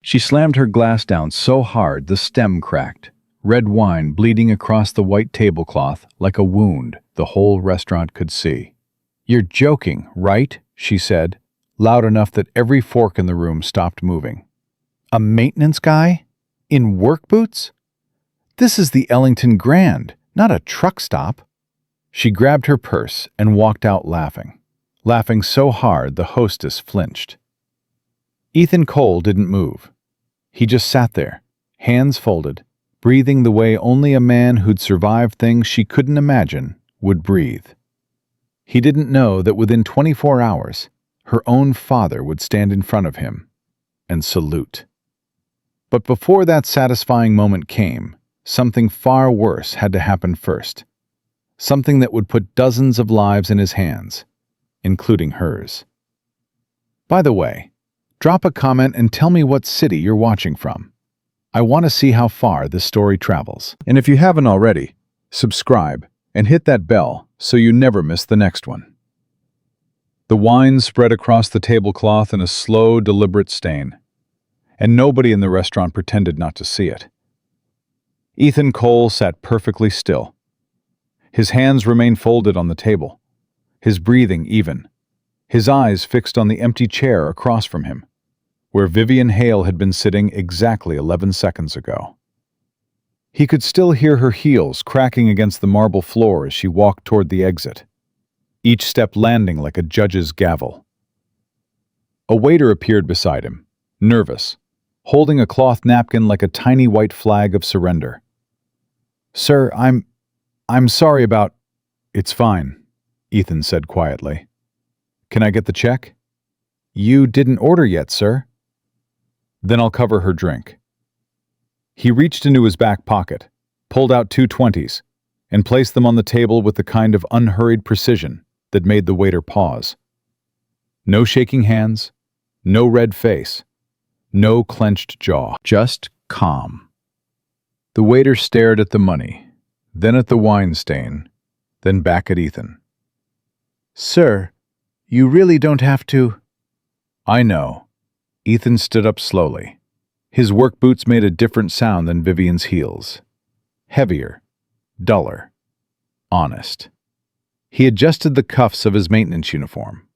She slammed her glass down so hard the stem cracked, red wine bleeding across the white tablecloth like a wound the whole restaurant could see. "You're joking, right?" she said, loud enough that every fork in the room stopped moving. "A maintenance guy? In work boots? This is the Ellington Grand, not a truck stop." She grabbed her purse and walked out laughing so hard the hostess flinched. Ethan Cole didn't move. He just sat there, hands folded, breathing the way only a man who'd survived things she couldn't imagine would breathe. He didn't know that within 24 hours, her own father would stand in front of him and salute. But before that satisfying moment came, something far worse had to happen first. Something that would put dozens of lives in his hands, including hers. By the way, drop a comment and tell me what city you're watching from. I want to see how far this story travels. And if you haven't already, subscribe and hit that bell so you never miss the next one. The wine spread across the tablecloth in a slow, deliberate stain, and nobody in the restaurant pretended not to see it. Ethan Cole sat perfectly still. His hands remained folded on the table, his breathing even, his eyes fixed on the empty chair across from him, where Vivian Hale had been sitting exactly 11 seconds ago. He could still hear her heels cracking against the marble floor as she walked toward the exit, each step landing like a judge's gavel. A waiter appeared beside him, nervous, holding a cloth napkin like a tiny white flag of surrender. "Sir, I'm sorry about—" "It's fine," Ethan said quietly. "Can I get the check?" "You didn't order yet, sir." "Then I'll cover her drink." He reached into his back pocket, pulled out 2 20s, and placed them on the table with the kind of unhurried precision that made the waiter pause. No shaking hands, no red face, no clenched jaw, just calm. The waiter stared at the money, then at the wine stain, then back at Ethan. "Sir, you really don't have to—" "I know." Ethan stood up slowly. His work boots made a different sound than Vivian's heels. Heavier, duller, honest. He adjusted the cuffs of his maintenance uniform,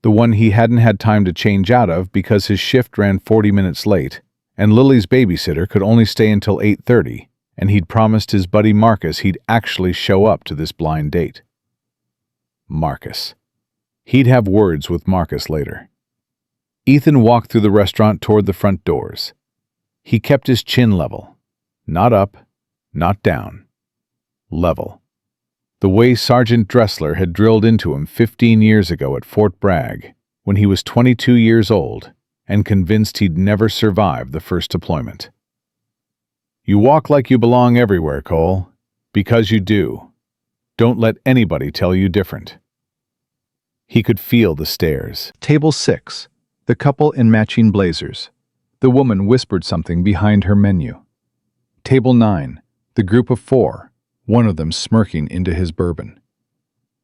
the one he hadn't had time to change out of because his shift ran 40 minutes late, and Lily's babysitter could only stay until 8:30, and he'd promised his buddy Marcus he'd actually show up to this blind date. Marcus. He'd have words with Marcus later. Ethan walked through the restaurant toward the front doors. He kept his chin level. Not up, not down. Level. The way Sergeant Dressler had drilled into him 15 years ago at Fort Bragg, when he was 22 years old and convinced he'd never survive the first deployment. "You walk like you belong everywhere, Cole, because you do. Don't let anybody tell you different." He could feel the stares. Table 6, the couple in matching blazers. The woman whispered something behind her menu. Table 9, the group of 4, one of them smirking into his bourbon.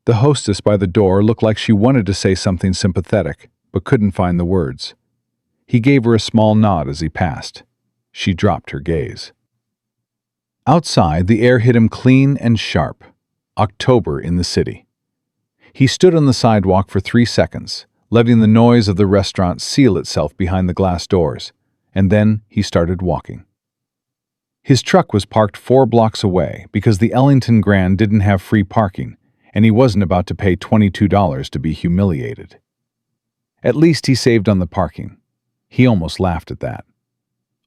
The hostess by the door looked like she wanted to say something sympathetic, but couldn't find the words. He gave her a small nod as he passed. She dropped her gaze. Outside, the air hit him clean and sharp. October in the city. He stood on the sidewalk for 3 seconds, letting the noise of the restaurant seal itself behind the glass doors, and then he started walking. His truck was parked 4 blocks away because the Ellington Grand didn't have free parking, and he wasn't about to pay $22 to be humiliated. At least he saved on the parking. He almost laughed at that.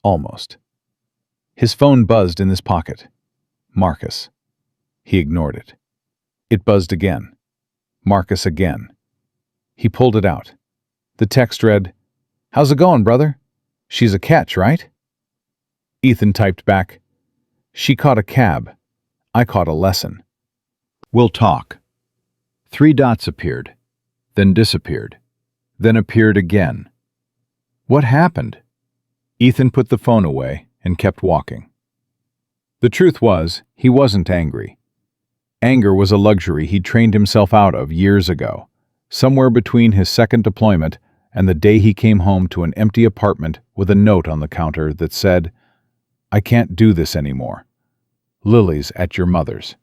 Almost. His phone buzzed in his pocket. Marcus. He ignored it. It buzzed again. Marcus again. He pulled it out. The text read, "How's it going, brother? She's a catch, right?" Ethan typed back, "She caught a cab. I caught a lesson. We'll talk." 3 dots appeared, then disappeared, then appeared again. What happened? Ethan put the phone away and kept walking. The truth was, he wasn't angry. Anger was a luxury he'd trained himself out of years ago, somewhere between his second deployment and the day he came home to an empty apartment with a note on the counter that said, "I can't do this anymore. Lily's at your mother's."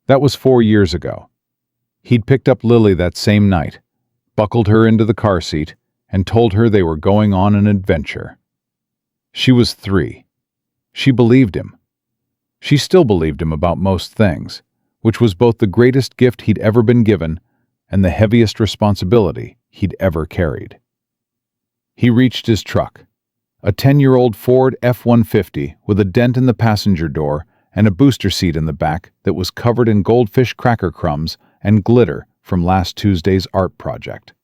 That was 4 years ago. He'd picked up Lily that same night, buckled her into the car seat, and told her they were going on an adventure. She was 3. She believed him. She still believed him about most things, which was both the greatest gift he'd ever been given and the heaviest responsibility he'd ever carried. He reached his truck, a 10-year-old Ford F-150 with a dent in the passenger door and a booster seat in the back that was covered in goldfish cracker crumbs and glitter from last Tuesday's art project.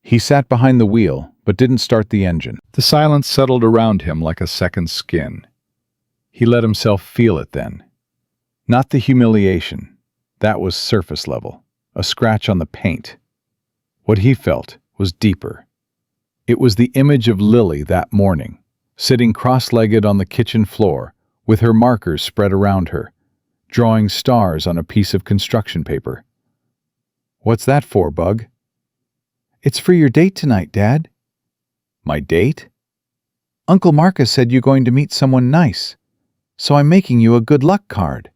He sat behind the wheel, but didn't start the engine. The silence settled around him like a second skin. He let himself feel it then. Not the humiliation. That was surface level, a scratch on the paint. What he felt was deeper. It was the image of Lily that morning, sitting cross-legged on the kitchen floor, with her markers spread around her, drawing stars on a piece of construction paper. "What's that for, Bug?" "It's for your date tonight, Dad." "My date?" "Uncle Marcus said you're going to meet someone nice, so I'm making you a good luck card."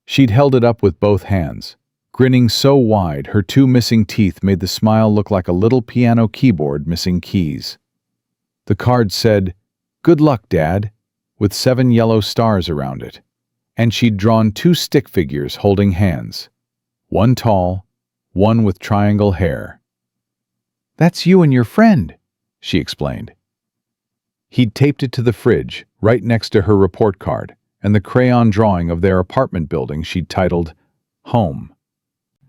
She'd held it up with both hands, grinning so wide her 2 missing teeth made the smile look like a little piano keyboard missing keys. The card said, "Good luck, Dad," with 7 yellow stars around it, and she'd drawn 2 stick figures holding hands, one tall, one with triangle hair. "That's you and your friend," she explained. He'd taped it to the fridge, right next to her report card, and the crayon drawing of their apartment building she'd titled Home.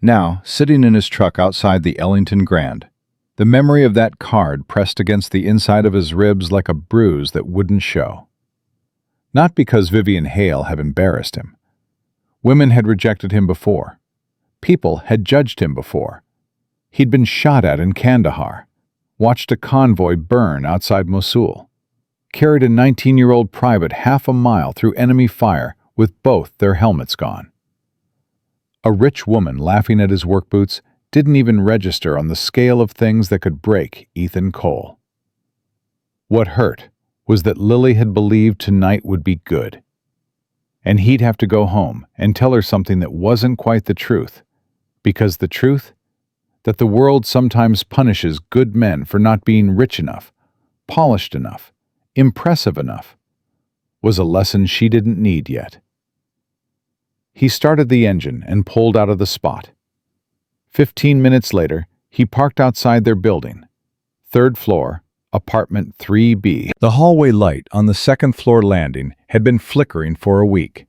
Now, sitting in his truck outside the Ellington Grand, the memory of that card pressed against the inside of his ribs like a bruise that wouldn't show. Not because Vivian Hale had embarrassed him. Women had rejected him before. People had judged him before. He'd been shot at in Kandahar, watched a convoy burn outside Mosul, carried a 19-year-old private half a mile through enemy fire with both their helmets gone. A rich woman laughing at his work boots didn't even register on the scale of things that could break Ethan Cole. What hurt was that Lily had believed tonight would be good. And he'd have to go home and tell her something that wasn't quite the truth, because the truth, that the world sometimes punishes good men for not being rich enough, polished enough, impressive enough, was a lesson she didn't need yet. He started the engine and pulled out of the spot. 15 minutes later, he parked outside their building, 3rd floor, apartment 3B. The hallway light on the 2nd floor landing had been flickering for a week.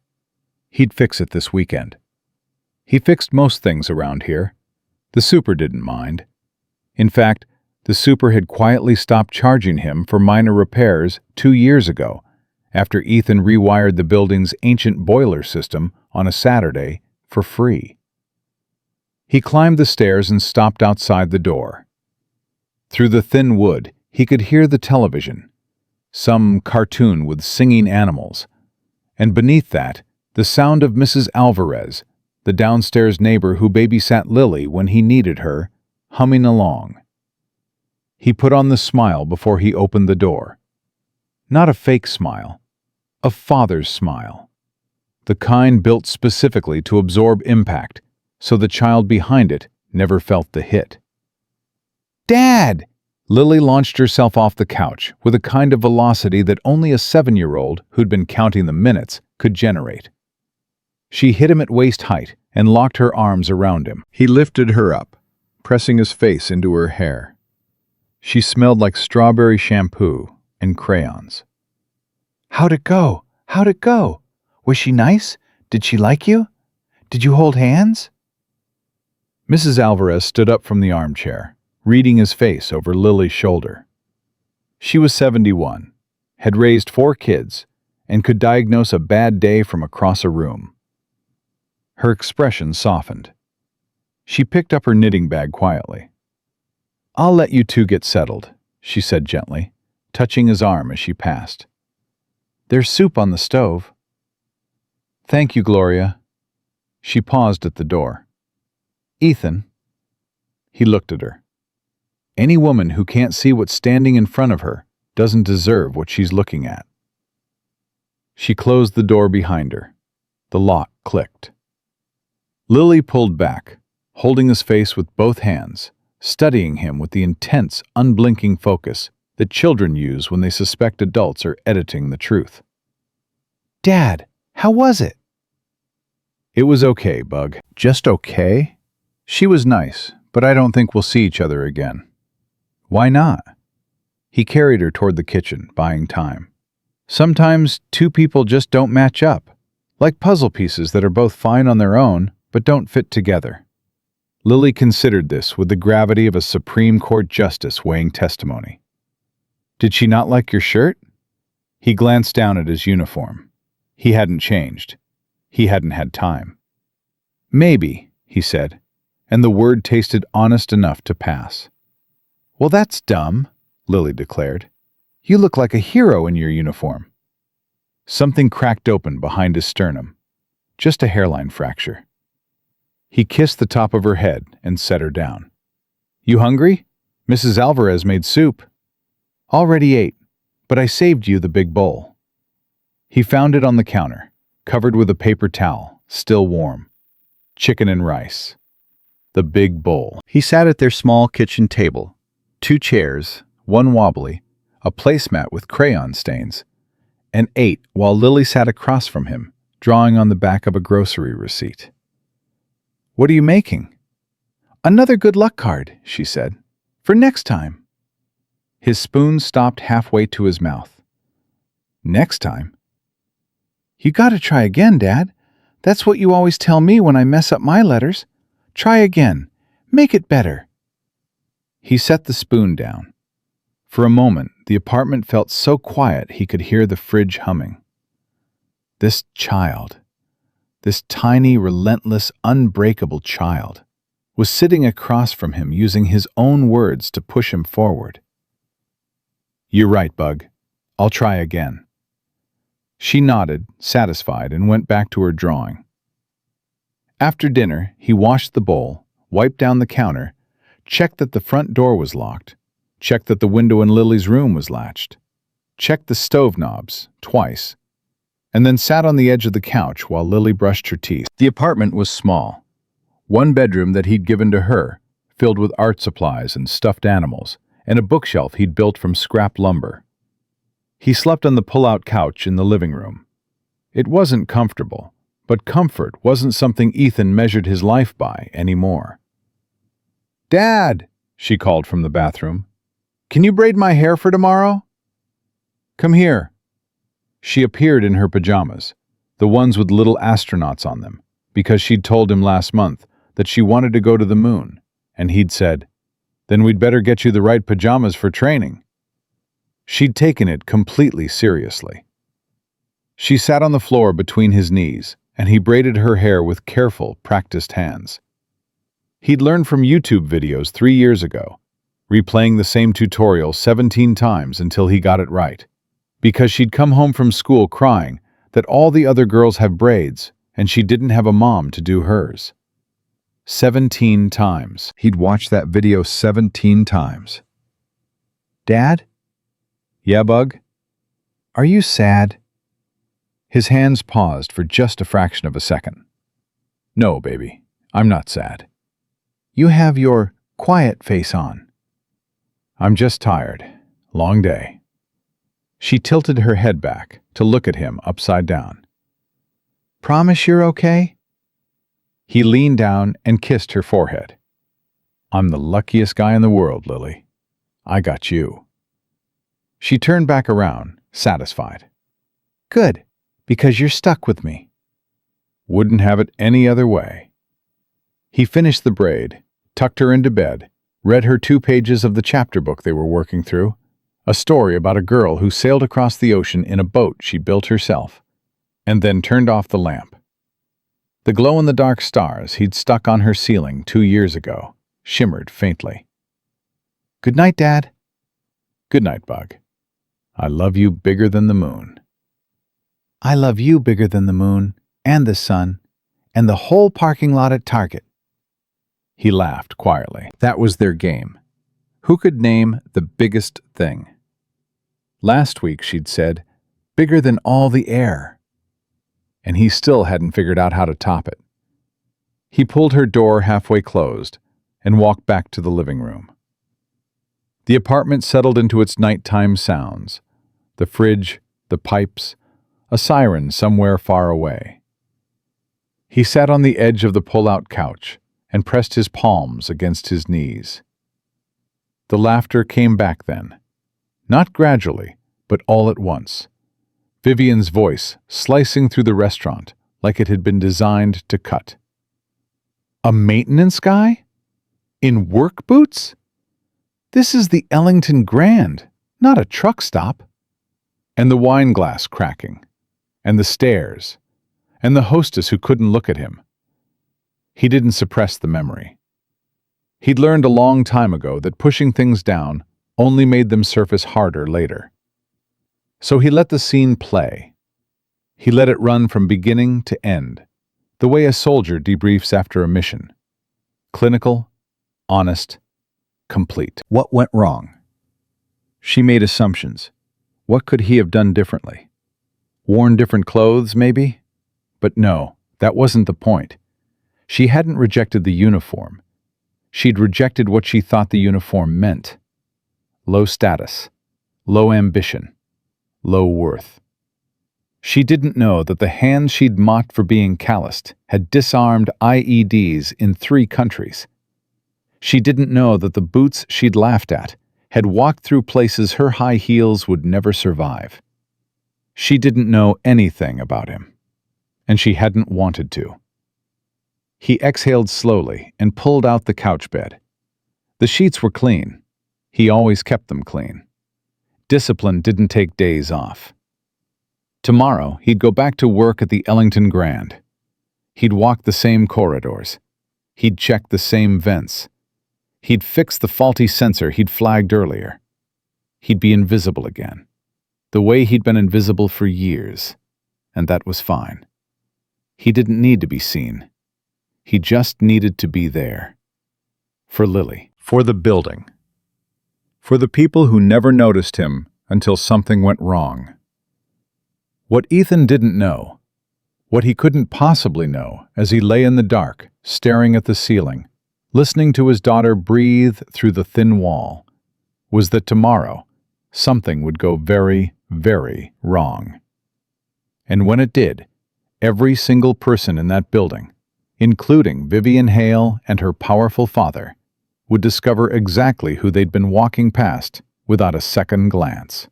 He'd fix it this weekend. He fixed most things around here. The super didn't mind. In fact, the super had quietly stopped charging him for minor repairs 2 years ago, after Ethan rewired the building's ancient boiler system on a Saturday for free. He climbed the stairs and stopped outside the door. Through the thin wood, he could hear the television, some cartoon with singing animals, and beneath that, the sound of Mrs. Alvarez, the downstairs neighbor who babysat Lily when he needed her, humming along. He put on the smile before he opened the door. Not a fake smile, a father's smile. The kind built specifically to absorb impact, so the child behind it never felt the hit. "Dad!" Lily launched herself off the couch with a kind of velocity that only a 7-year-old who'd been counting the minutes could generate. She hit him at waist height and locked her arms around him. He lifted her up, pressing his face into her hair. She smelled like strawberry shampoo and crayons. "How'd it go? How'd it go? Was she nice? Did she like you? Did you hold hands?" Mrs. Alvarez stood up from the armchair, reading his face over Lily's shoulder. She was 71, had raised 4 kids, and could diagnose a bad day from across a room. Her expression softened. She picked up her knitting bag quietly. "I'll let you 2 get settled," she said gently, touching his arm as she passed. "There's soup on the stove." "Thank you, Gloria." She paused at the door. "Ethan." He looked at her. Any woman who can't see what's standing in front of her doesn't deserve what she's looking at. She closed the door behind her. The lock clicked. Lily pulled back, holding his face with both hands, studying him with the intense, unblinking focus that children use when they suspect adults are editing the truth. "Dad, how was it?" "It was okay, Bug." "Just okay?" "She was nice, but I don't think we'll see each other again." "Why not?" He carried her toward the kitchen, buying time. "Sometimes two people just don't match up, like puzzle pieces that are both fine on their own but don't fit together." Lily considered this with the gravity of a Supreme Court justice weighing testimony. "Did she not like your shirt?" He glanced down at his uniform. He hadn't changed. He hadn't had time. "Maybe," he said, and the word tasted honest enough to pass. "Well, that's dumb," Lily declared. "You look like a hero in your uniform." Something cracked open behind his sternum. Just a hairline fracture. He kissed the top of her head and set her down. "You hungry? Mrs. Alvarez made soup." "Already ate, but I saved you the big bowl." He found it on the counter, covered with a paper towel, still warm. Chicken and rice. The big bowl. He sat at their small kitchen table. 2 chairs, one wobbly, a placemat with crayon stains, and ate while Lily sat across from him, drawing on the back of a grocery receipt. "What are you making?" "Another good luck card," she said. "For next time." His spoon stopped halfway to his mouth. "Next time?" "You gotta try again, Dad. That's what you always tell me when I mess up my letters. Try again. Make it better." He set the spoon down. For a moment, the apartment felt so quiet he could hear the fridge humming. This child, this tiny, relentless, unbreakable child, was sitting across from him using his own words to push him forward. "You're right, Bug. I'll try again." She nodded, satisfied, and went back to her drawing. After dinner, he washed the bowl, wiped down the counter, checked that the front door was locked, checked that the window in Lily's room was latched, checked the stove knobs, twice, and then sat on the edge of the couch while Lily brushed her teeth. The apartment was small. One bedroom that he'd given to her, filled with art supplies and stuffed animals, and a bookshelf he'd built from scrap lumber. He slept on the pull-out couch in the living room. It wasn't comfortable, but comfort wasn't something Ethan measured his life by anymore. "Dad," she called from the bathroom, "can you braid my hair for tomorrow?" "Come here." She appeared in her pajamas, the ones with little astronauts on them, because she'd told him last month that she wanted to go to the moon, and he'd said, "Then we'd better get you the right pajamas for training." She'd taken it completely seriously. She sat on the floor between his knees, and he braided her hair with careful, practiced hands. He'd learned from YouTube videos 3 years ago, replaying the same tutorial 17 times until he got it right, because she'd come home from school crying that all the other girls have braids and she didn't have a mom to do hers. 17 times. He'd watched that video 17 times. "Dad?" "Yeah, Bug?" "Are you sad?" His hands paused for just a fraction of a second. "No, baby, I'm not sad." "You have your quiet face on." "I'm just tired. Long day." She tilted her head back to look at him upside down. "Promise you're okay?" He leaned down and kissed her forehead. "I'm the luckiest guy in the world, Lily. I got you." She turned back around, satisfied. "Good, because you're stuck with me." "Wouldn't have it any other way." He finished the braid, tucked her into bed, read her 2 pages of the chapter book they were working through, a story about a girl who sailed across the ocean in a boat she built herself, and then turned off the lamp. The glow-in-the-dark stars he'd stuck on her ceiling 2 years ago shimmered faintly. "Good night, Dad." "Good night, Bug. I love you bigger than the moon." "I love you bigger than the moon, and the sun, and the whole parking lot at Target." He laughed quietly. That was their game. Who could name the biggest thing? Last week she'd said, bigger than all the air. And he still hadn't figured out how to top it. He pulled her door halfway closed and walked back to the living room. The apartment settled into its nighttime sounds, the fridge, the pipes, a siren somewhere far away. He sat on the edge of the pull-out couch and pressed his palms against his knees. The laughter came back then, not gradually, but all at once. Vivian's voice slicing through the restaurant like it had been designed to cut. A maintenance guy? In work boots? This is the Ellington Grand, not a truck stop. And the wine glass cracking, and the stares, and the hostess who couldn't look at him. He didn't suppress the memory. He'd learned a long time ago that pushing things down only made them surface harder later. So he let the scene play. He let it run from beginning to end, the way a soldier debriefs after a mission. Clinical, honest, complete. What went wrong? She made assumptions. What could he have done differently? Worn different clothes, maybe? But no, that wasn't the point. She hadn't rejected the uniform. She'd rejected what she thought the uniform meant. Low status, low ambition, low worth. She didn't know that the hands she'd mocked for being calloused had disarmed IEDs in 3 countries. She didn't know that the boots she'd laughed at had walked through places her high heels would never survive. She didn't know anything about him, and she hadn't wanted to. He exhaled slowly and pulled out the couch bed. The sheets were clean. He always kept them clean. Discipline didn't take days off. Tomorrow, he'd go back to work at the Ellington Grand. He'd walk the same corridors. He'd check the same vents. He'd fix the faulty sensor he'd flagged earlier. He'd be invisible again, the way he'd been invisible for years, and that was fine. He didn't need to be seen. He just needed to be there. For Lily. For the building. For the people who never noticed him until something went wrong. What Ethan didn't know, what he couldn't possibly know as he lay in the dark, staring at the ceiling, listening to his daughter breathe through the thin wall, was that tomorrow something would go very, very wrong. And when it did, every single person in that building, including Vivian Hale and her powerful father, would discover exactly who they'd been walking past without a second glance.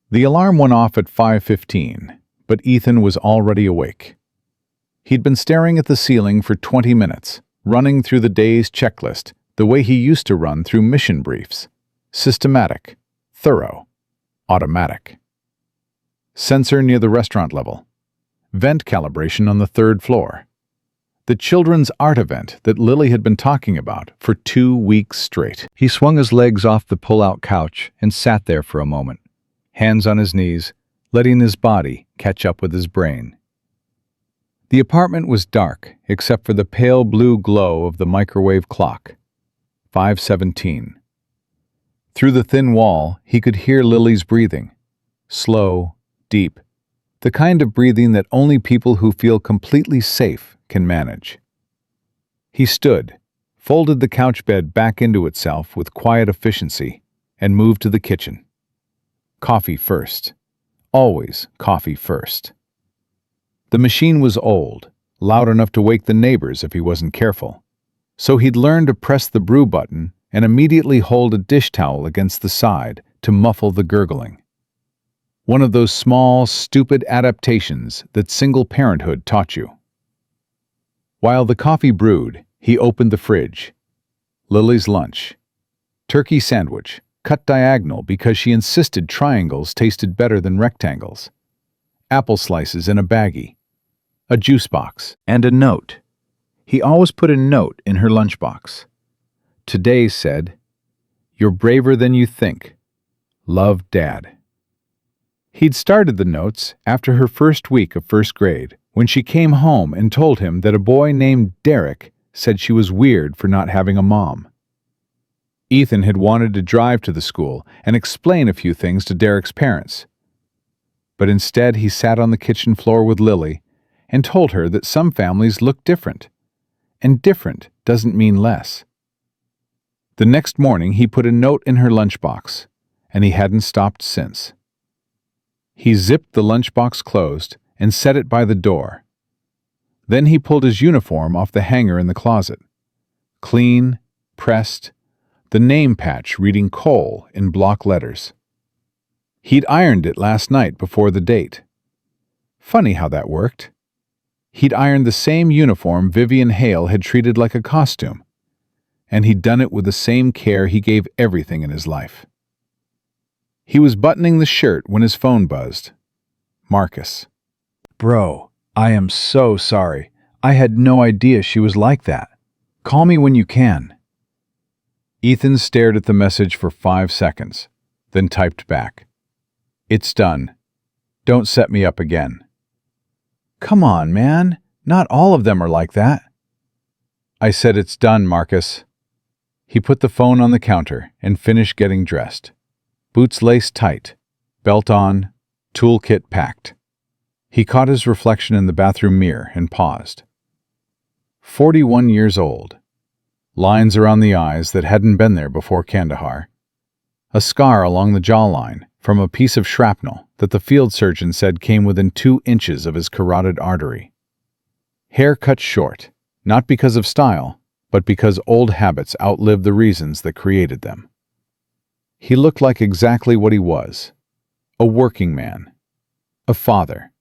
The alarm went off at 5:15, but Ethan was already awake. He'd been staring at the ceiling for 20 minutes, running through the day's checklist the way he used to run through mission briefs. Systematic, thorough, automatic. Sensor near the restaurant level. Vent calibration on the 3rd floor. The children's art event that Lily had been talking about for 2 weeks straight. He swung his legs off the pull-out couch and sat there for a moment, hands on his knees, letting his body catch up with his brain. The apartment was dark except for the pale blue glow of the microwave clock. 5:17. Through the thin wall, he could hear Lily's breathing. Slow, deep, the kind of breathing that only people who feel completely safe can manage. He stood, folded the couch bed back into itself with quiet efficiency, and moved to the kitchen. Coffee first. Always coffee first. The machine was old, loud enough to wake the neighbors if he wasn't careful, so he'd learned to press the brew button and immediately hold a dish towel against the side to muffle the gurgling. One of those small, stupid adaptations that single parenthood taught you. While the coffee brewed, he opened the fridge. Lily's lunch. Turkey sandwich, cut diagonal because she insisted triangles tasted better than rectangles. Apple slices in a baggie. A juice box. And a note. He always put a note in her lunchbox. Today said, "You're braver than you think. Love, Dad." He'd started the notes after her first week of 1st grade, when she came home and told him that a boy named Derek said she was weird for not having a mom. Ethan had wanted to drive to the school and explain a few things to Derek's parents. But instead he sat on the kitchen floor with Lily and told her that some families look different, and different doesn't mean less. The next morning he put a note in her lunchbox, and he hadn't stopped since. He zipped the lunchbox closed and set it by the door. Then he pulled his uniform off the hanger in the closet. Clean, pressed, the name patch reading Cole in block letters. He'd ironed it last night before the date. Funny how that worked. He'd ironed the same uniform Vivian Hale had treated like a costume, and he'd done it with the same care he gave everything in his life. He was buttoning the shirt when his phone buzzed. Marcus. "Bro, I am so sorry. I had no idea she was like that. Call me when you can." Ethan stared at the message for 5 seconds, then typed back, "It's done. Don't set me up again." "Come on, man. Not all of them are like that." "I said it's done, Marcus." He put the phone on the counter and finished getting dressed. Boots laced tight, belt on, toolkit packed. He caught his reflection in the bathroom mirror and paused. 41 years old. Lines around the eyes that hadn't been there before Kandahar. A scar along the jawline from a piece of shrapnel that the field surgeon said came within 2 inches of his carotid artery. Hair cut short, not because of style, but because old habits outlived the reasons that created them. He looked like exactly what he was: a working man, a father,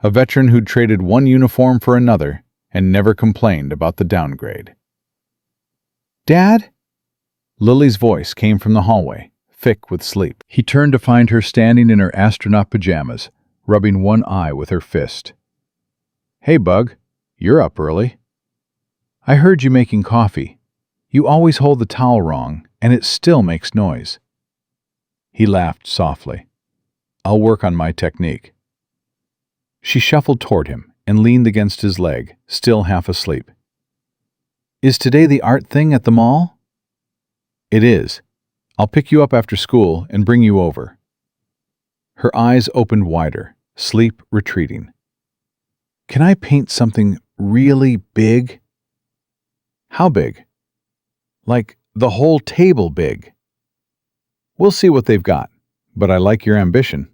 a veteran who'd traded one uniform for another and never complained about the downgrade. "Dad?" Lily's voice came from the hallway, thick with sleep. He turned to find her standing in her astronaut pajamas, rubbing one eye with her fist. "Hey, Bug, you're up early. I heard you making coffee. You always hold the towel wrong, and it still makes noise." He laughed softly. "I'll work on my technique." She shuffled toward him and leaned against his leg, still half asleep. "Is today the art thing at the mall?" "It is. I'll pick you up after school and bring you over." Her eyes opened wider, sleep retreating. "Can I paint something really big?" "How big?" "Like the whole table big." "We'll see what they've got, but I like your ambition."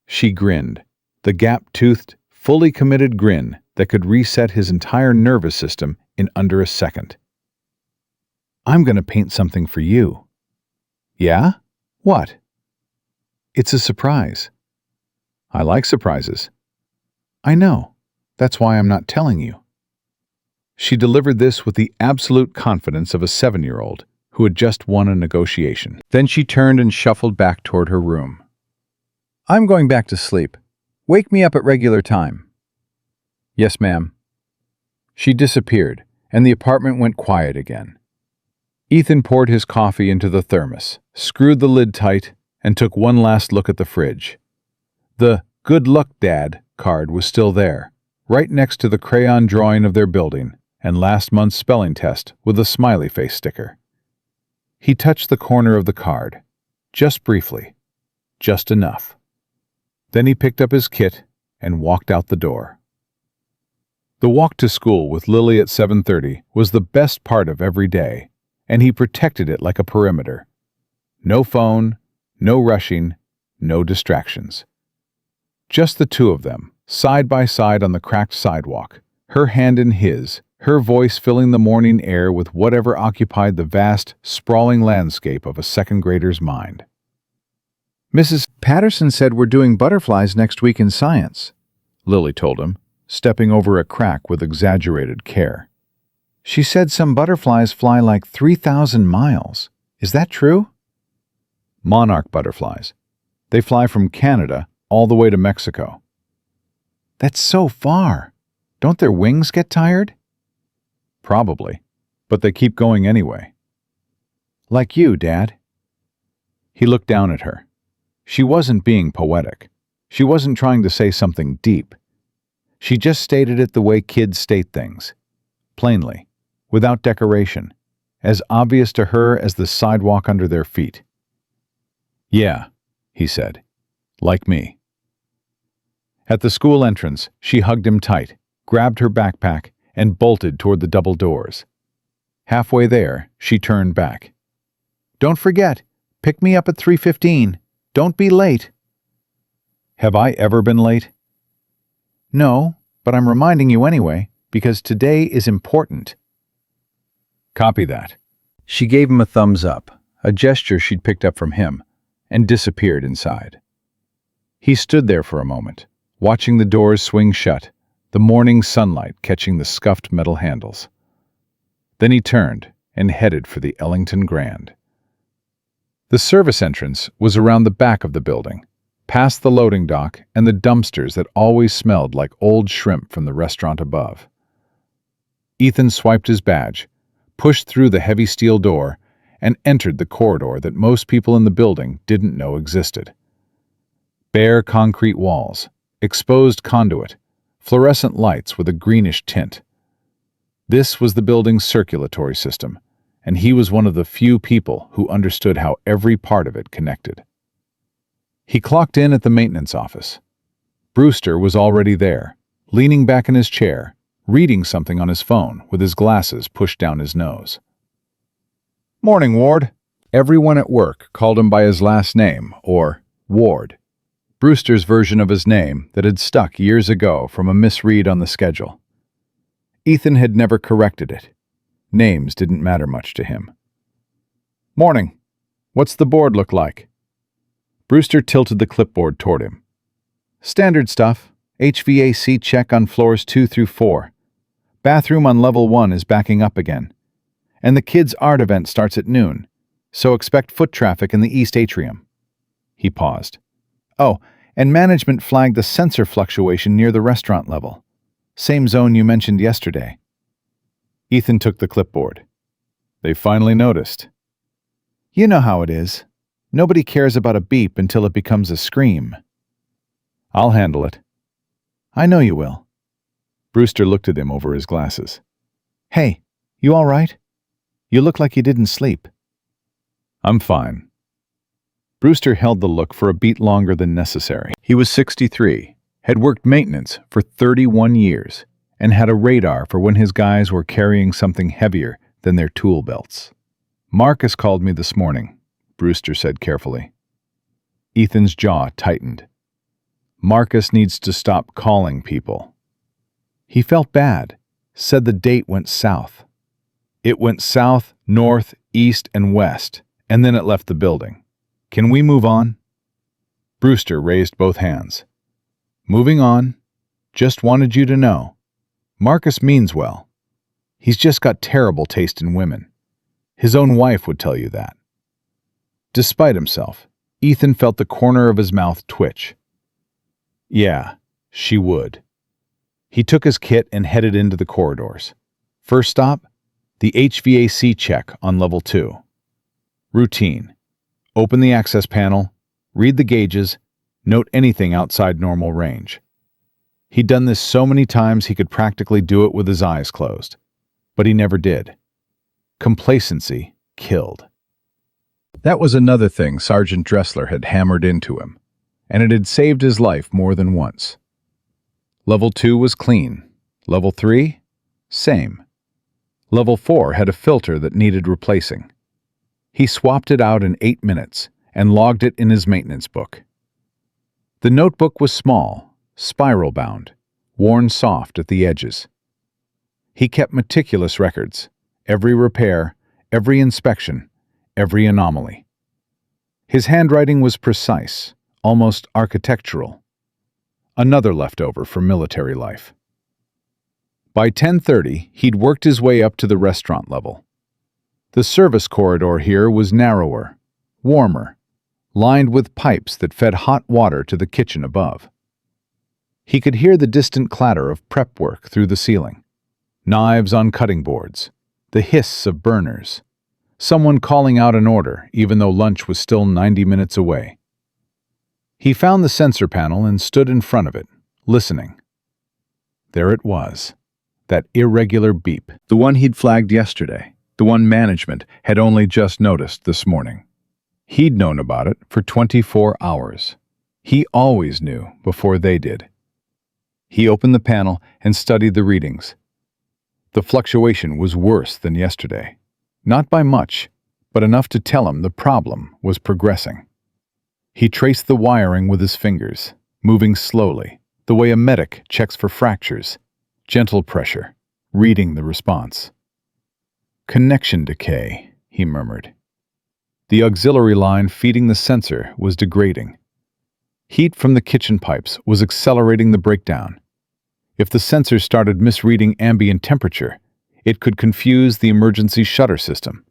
She grinned, the gap-toothed, fully committed grin that could reset his entire nervous system in under a second. "I'm going to paint something for you." "Yeah? What?" "It's a surprise." "I like surprises." "I know. That's why I'm not telling you." She delivered this with the absolute confidence of a 7-year-old who had just won a negotiation. Then she turned and shuffled back toward her room. "I'm going back to sleep. Wake me up at regular time." "Yes, ma'am." She disappeared, and the apartment went quiet again. Ethan poured his coffee into the thermos, screwed the lid tight, and took one last look at the fridge. The "Good luck, Dad" card was still there, right next to the crayon drawing of their building and last month's spelling test with a smiley face sticker. He touched the corner of the card, just briefly, just enough. Then he picked up his kit and walked out the door. The walk to school with Lily at 7:30 was the best part of every day, and he protected it like a perimeter. No phone, no rushing, no distractions. Just the two of them, side by side on the cracked sidewalk, her hand in his, her voice filling the morning air with whatever occupied the vast, sprawling landscape of a second grader's mind. "Mrs. Patterson said we're doing butterflies next week in science," Lily told him, stepping over a crack with exaggerated care. "She said some butterflies fly like 3,000 miles. Is that true?" "Monarch butterflies. They fly from Canada all the way to Mexico." "That's so far. Don't their wings get tired?" "Probably, but they keep going anyway." "Like you, Dad." He looked down at her. She wasn't being poetic. She wasn't trying to say something deep. She just stated it the way kids state things, plainly, without decoration. as obvious to her as the sidewalk under their feet. "Yeah," he said, "like me." At the school entrance, she hugged him tight, grabbed her backpack, and bolted toward the double doors. Halfway there, she turned back. "Don't forget, pick me up at 3:15. Don't be late." "Have I ever been late?" "No, but I'm reminding you anyway, because today is important." "Copy that." She gave him a thumbs up, a gesture she'd picked up from him, and disappeared inside. He stood there for a moment, watching the doors swing shut, the morning sunlight catching the scuffed metal handles. Then he turned and headed for the Ellington Grand. The service entrance was around the back of the building, past the loading dock and the dumpsters that always smelled like old shrimp from the restaurant above. Ethan swiped his badge, pushed through the heavy steel door, and entered the corridor that most people in the building didn't know existed. Bare concrete walls, exposed conduit, fluorescent lights with a greenish tint. This was the building's circulatory system, and he was one of the few people who understood how every part of it connected. He clocked in at the maintenance office. Brewster was already there, leaning back in his chair, reading something on his phone with his glasses pushed down his nose. "Morning, Ward." Everyone at work called him by his last name, or Ward, Brewster's version of his name that had stuck years ago from a misread on the schedule. Ethan had never corrected it. Names didn't matter much to him. "Morning. What's the board look like?" Brewster tilted the clipboard toward him. "Standard stuff. HVAC check on floors 2 through 4. Bathroom on level 1 is backing up again. And the kids' art event starts at noon, so expect foot traffic in the east atrium." He paused. "Oh, and management flagged the sensor fluctuation near the restaurant level. Same zone you mentioned yesterday." Ethan took the clipboard. "They finally noticed." "You know how it is. Nobody cares about a beep until it becomes a scream." "I'll handle it." "I know you will." Brewster looked at him over his glasses. "Hey, you all right? You look like you didn't sleep." "I'm fine." Brewster held the look for a beat longer than necessary. He was 63, had worked maintenance for 31 years, and had a radar for when his guys were carrying something heavier than their tool belts. "Marcus called me this morning," Brewster said carefully. Ethan's jaw tightened. Marcus needs to stop calling people. He felt bad, said the date went south. It went south, north, east, and west, and then it left the building. "Can we move on?" Brewster raised both hands. "Moving on. Just wanted you to know. Marcus means well. He's just got terrible taste in women. His own wife would tell you that." Despite himself, Ethan felt the corner of his mouth twitch. Yeah, she would. He took his kit and headed into the corridors. First stop, the HVAC check on level 2. Routine. Open the access panel, read the gauges, note anything outside normal range. He'd done this so many times he could practically do it with his eyes closed. But he never did. Complacency killed. That was another thing Sergeant Dressler had hammered into him, and it had saved his life more than once. Level 2 was clean. Level 3? Same. Level 4 had a filter that needed replacing. He swapped it out in 8 minutes and logged it in his maintenance book. The notebook was small, spiral-bound, worn soft at the edges. He kept meticulous records, every repair, every inspection, every anomaly. His handwriting was precise, almost architectural. Another leftover from military life. By 10:30, he'd worked his way up to the restaurant level. The service corridor here was narrower, warmer, lined with pipes that fed hot water to the kitchen above. He could hear the distant clatter of prep work through the ceiling. Knives on cutting boards, the hiss of burners, someone calling out an order even though lunch was still 90 minutes away. He found the sensor panel and stood in front of it, listening. There it was, that irregular beep, the one he'd flagged yesterday, the one management had only just noticed this morning. He'd known about it for 24 hours. He always knew before they did. He opened the panel and studied the readings. The fluctuation was worse than yesterday. Not by much, but enough to tell him the problem was progressing. He traced the wiring with his fingers, moving slowly, the way a medic checks for fractures, gentle pressure, reading the response. Connection decay, he murmured. The auxiliary line feeding the sensor was degrading. Heat from the kitchen pipes was accelerating the breakdown. If the sensor started misreading ambient temperature, it could confuse the emergency shutter system,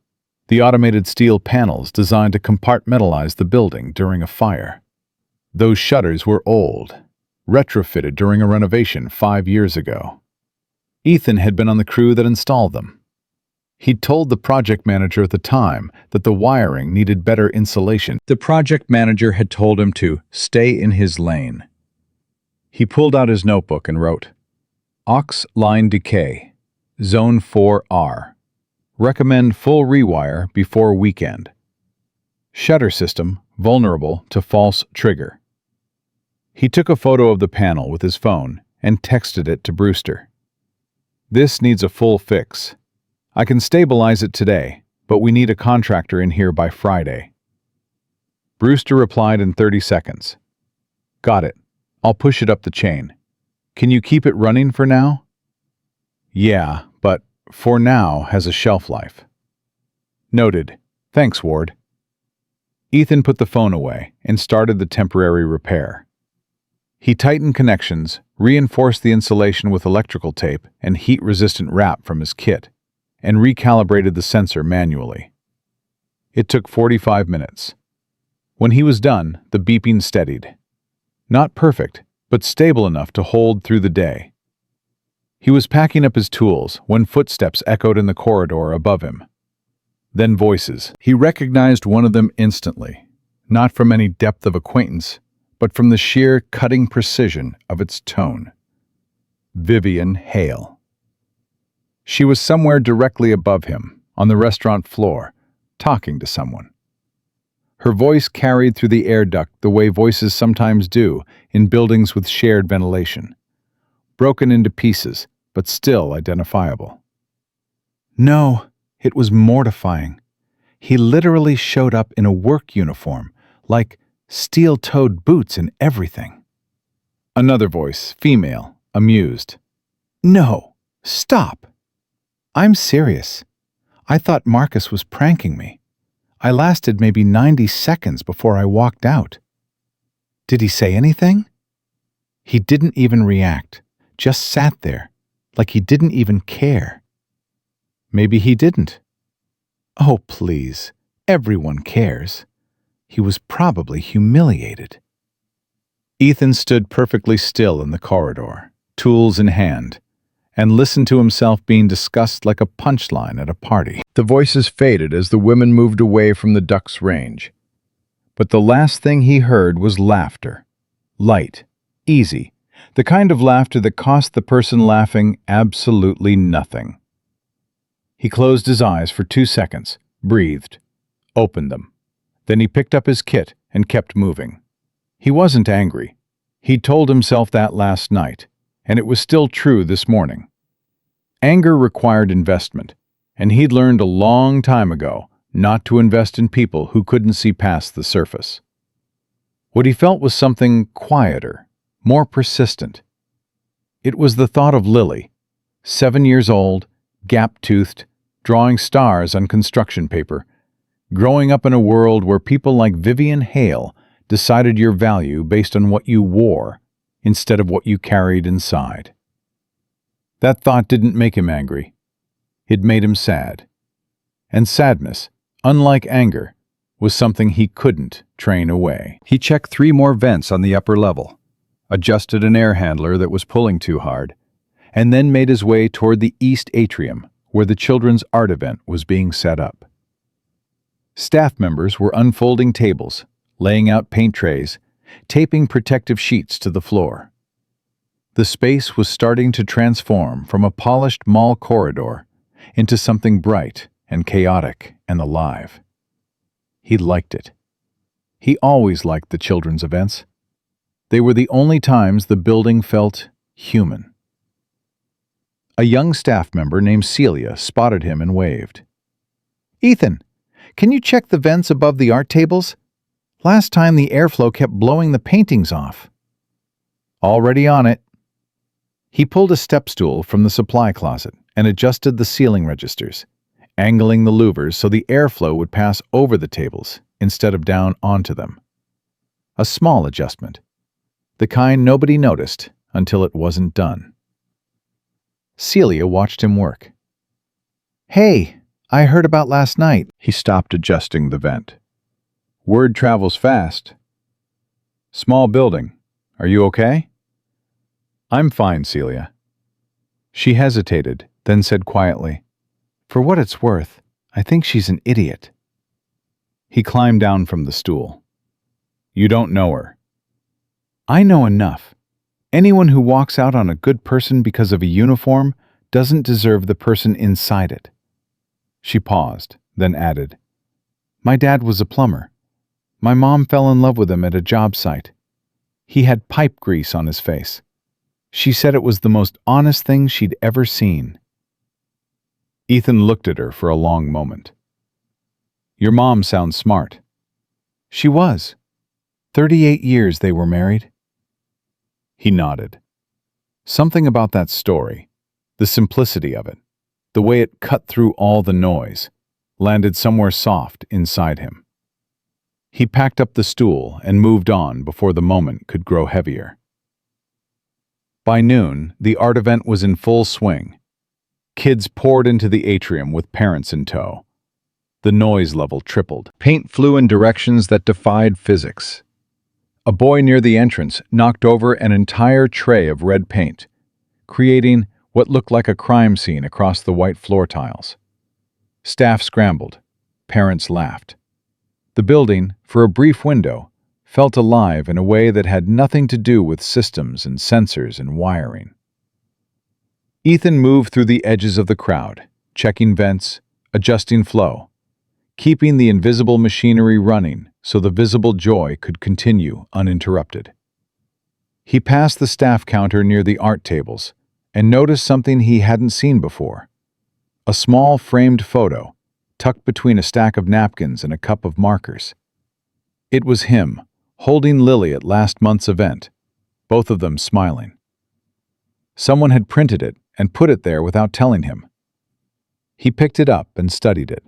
the automated steel panels designed to compartmentalize the building during a fire. Those shutters were old, retrofitted during a renovation 5 years ago. Ethan had been on the crew that installed them. He'd told the project manager at the time that the wiring needed better insulation. The project manager had told him to stay in his lane. He pulled out his notebook and wrote, "Aux line decay, Zone 4R. Recommend full rewire before weekend. Shutter system vulnerable to false trigger." He took a photo of the panel with his phone and texted it to Brewster. "This needs a full fix. I can stabilize it today, but we need a contractor in here by Friday." Brewster replied in 30 seconds. "Got it. I'll push it up the chain. Can you keep it running for now?" "Yeah, but for now has a shelf life." "Noted. Thanks, Ward." Ethan put the phone away and started the temporary repair. He tightened connections, reinforced the insulation with electrical tape and heat-resistant wrap from his kit, and recalibrated the sensor manually. It took 45 minutes. When he was done, the beeping steadied. Not perfect, but stable enough to hold through the day. He was packing up his tools when footsteps echoed in the corridor above him. Then voices. He recognized one of them instantly, not from any depth of acquaintance, but from the sheer cutting precision of its tone. Vivian Hale. She was somewhere directly above him, on the restaurant floor, talking to someone. Her voice carried through the air duct the way voices sometimes do in buildings with shared ventilation. Broken into pieces, but still identifiable. No, it was mortifying. He literally showed up in a work uniform, like steel-toed boots and everything. Another voice, female, amused. "No, stop. I'm serious. I thought Marcus was pranking me. I lasted maybe 90 seconds before I walked out." "Did he say anything?" "He didn't even react, just sat there, like he didn't even care." "Maybe he didn't." "Oh, please, everyone cares." He was probably humiliated. Ethan stood perfectly still in the corridor, tools in hand, and listened to himself being discussed like a punchline at a party. The voices faded as the women moved away from the duck's range. But the last thing he heard was laughter. Light, easy, the kind of laughter that cost the person laughing absolutely nothing. He closed his eyes for 2 seconds, breathed, opened them. Then he picked up his kit and kept moving. He wasn't angry. He'd told himself that last night, and it was still true this morning. Anger required investment, and he'd learned a long time ago not to invest in people who couldn't see past the surface. What he felt was something quieter, more persistent. It was the thought of Lily, 7 years old, gap-toothed, drawing stars on construction paper, growing up in a world where people like Vivian Hale decided your value based on what you wore instead of what you carried inside. That thought didn't make him angry. It made him sad. And sadness, unlike anger, was something he couldn't train away. He checked 3 more vents on the upper level, adjusted an air handler that was pulling too hard, and then made his way toward the east atrium, where the children's art event was being set up. Staff members were unfolding tables, laying out paint trays, taping protective sheets to the floor. The space was starting to transform from a polished mall corridor into something bright and chaotic and alive. He liked it. He always liked the children's events. They were the only times the building felt human. A young staff member named Celia spotted him and waved. "Ethan, can you check the vents above the art tables? Last time the airflow kept blowing the paintings off." "Already on it." He pulled a step stool from the supply closet and adjusted the ceiling registers, angling the louvers so the airflow would pass over the tables instead of down onto them. A small adjustment, the kind nobody noticed until it wasn't done. Celia watched him work. "Hey, I heard about last night." He stopped adjusting the vent. "Word travels fast." "Small building. Are you okay?" "I'm fine, Celia." She hesitated, then said quietly, "For what it's worth, I think she's an idiot." He climbed down from the stool. "You don't know her." "I know enough. Anyone who walks out on a good person because of a uniform doesn't deserve the person inside it." She paused, then added, "My dad was a plumber. My mom fell in love with him at a job site. He had pipe grease on his face. She said it was the most honest thing she'd ever seen." Ethan looked at her for a long moment. "Your mom sounds smart." "She was. 38 years they were married." He nodded. Something about that story, the simplicity of it, the way it cut through all the noise, landed somewhere soft inside him. He packed up the stool and moved on before the moment could grow heavier. By noon, the art event was in full swing. Kids poured into the atrium with parents in tow. The noise level tripled. Paint flew in directions that defied physics. A boy near the entrance knocked over an entire tray of red paint, creating what looked like a crime scene across the white floor tiles. Staff scrambled. Parents laughed. The building, for a brief window, felt alive in a way that had nothing to do with systems and sensors and wiring. Ethan moved through the edges of the crowd, checking vents, adjusting flow, keeping the invisible machinery running so the visible joy could continue uninterrupted. He passed the staff counter near the art tables and noticed something he hadn't seen before. A small framed photo, tucked between a stack of napkins and a cup of markers. It was him, holding Lily at last month's event, both of them smiling. Someone had printed it and put it there without telling him. He picked it up and studied it.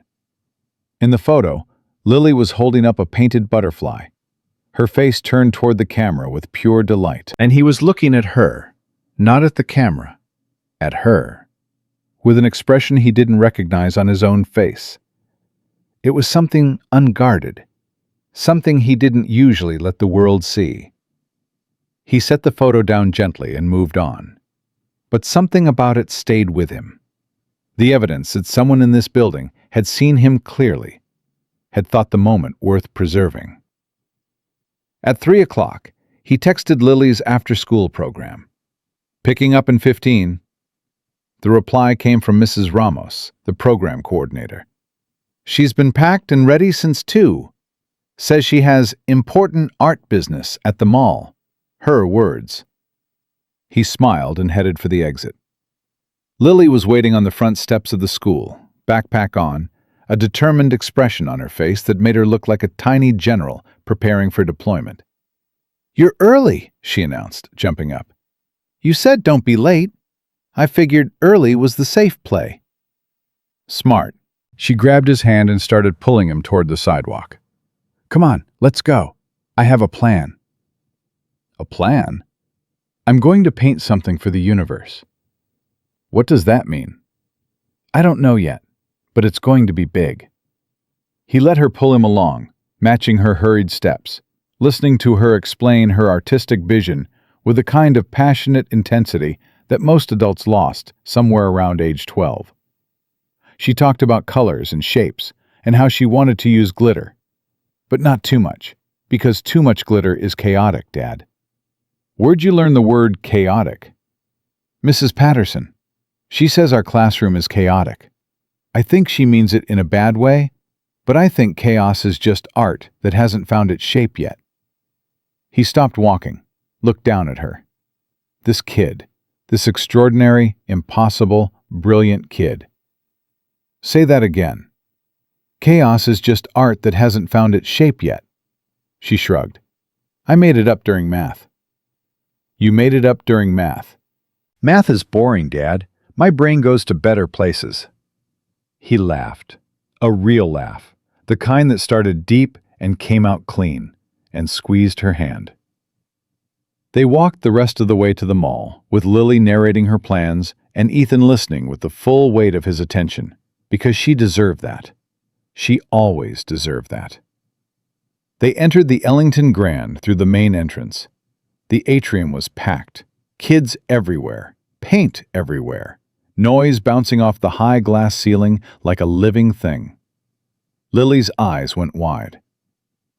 In the photo, Lily was holding up a painted butterfly, her face turned toward the camera with pure delight. And he was looking at her, not at the camera, at her, with an expression he didn't recognize on his own face. It was something unguarded, something he didn't usually let the world see. He set the photo down gently and moved on. But something about it stayed with him. The evidence that someone in this building had seen him clearly, had thought the moment worth preserving. At 3 o'clock, he texted Lily's after-school program. "Picking up in 15. The reply came from Mrs. Ramos, the program coordinator. "She's been packed and ready since 2. Says she has important art business at the mall." Her words. He smiled and headed for the exit. Lily was waiting on the front steps of the school, backpack on, a determined expression on her face that made her look like a tiny general preparing for deployment. "You're early," she announced, jumping up. "You said don't be late. I figured early was the safe play." Smart. She grabbed his hand and started pulling him toward the sidewalk. "Come on, let's go. I have a plan." "A plan?" "I'm going to paint something for the universe." "What does that mean?" "I don't know yet, but it's going to be big." He let her pull him along, matching her hurried steps, listening to her explain her artistic vision with a kind of passionate intensity that most adults lost somewhere around age 12. She talked about colors and shapes and how she wanted to use glitter. But not too much, because too much glitter is chaotic, Dad. "Where'd you learn the word chaotic?" "Mrs. Patterson. She says our classroom is chaotic." I think she means it in a bad way, but I think chaos is just art that hasn't found its shape yet. He stopped walking, looked down at her. This kid, this extraordinary, impossible, brilliant kid. Say that again. Chaos is just art that hasn't found its shape yet. She shrugged. I made it up during math. You made it up during math. Math is boring, Dad. My brain goes to better places. He laughed. A real laugh. The kind that started deep and came out clean, and squeezed her hand. They walked the rest of the way to the mall, with Lily narrating her plans and Ethan listening with the full weight of his attention, because she deserved that. She always deserved that. They entered the Ellington Grand through the main entrance. The atrium was packed. Kids everywhere. Paint everywhere. Noise bouncing off the high glass ceiling like a living thing. Lily's eyes went wide.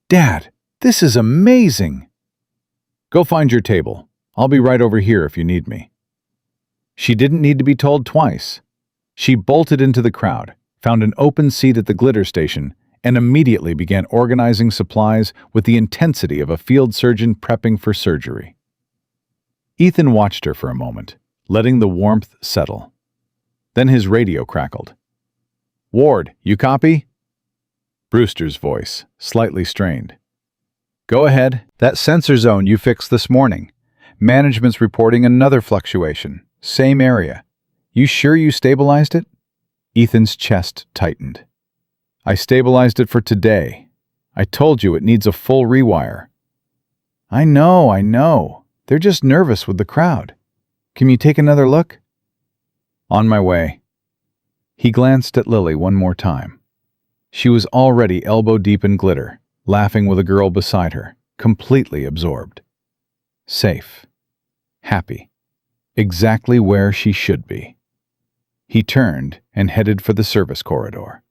Dad, this is amazing! Go find your table. I'll be right over here if you need me. She didn't need to be told twice. She bolted into the crowd, found an open seat at the glitter station, and immediately began organizing supplies with the intensity of a field surgeon prepping for surgery. Ethan watched her for a moment, letting the warmth settle. Then his radio crackled. Ward, you copy? Brewster's voice, slightly strained. Go ahead. That sensor zone you fixed this morning. Management's reporting another fluctuation. Same area. You sure you stabilized it? Ethan's chest tightened. I stabilized it for today. I told you it needs a full rewire. I know. They're just nervous with the crowd. Can you take another look? On my way. He glanced at Lily one more time. She was already elbow-deep in glitter, laughing with a girl beside her, completely absorbed. Safe. Happy. Exactly where she should be. He turned and headed for the service corridor.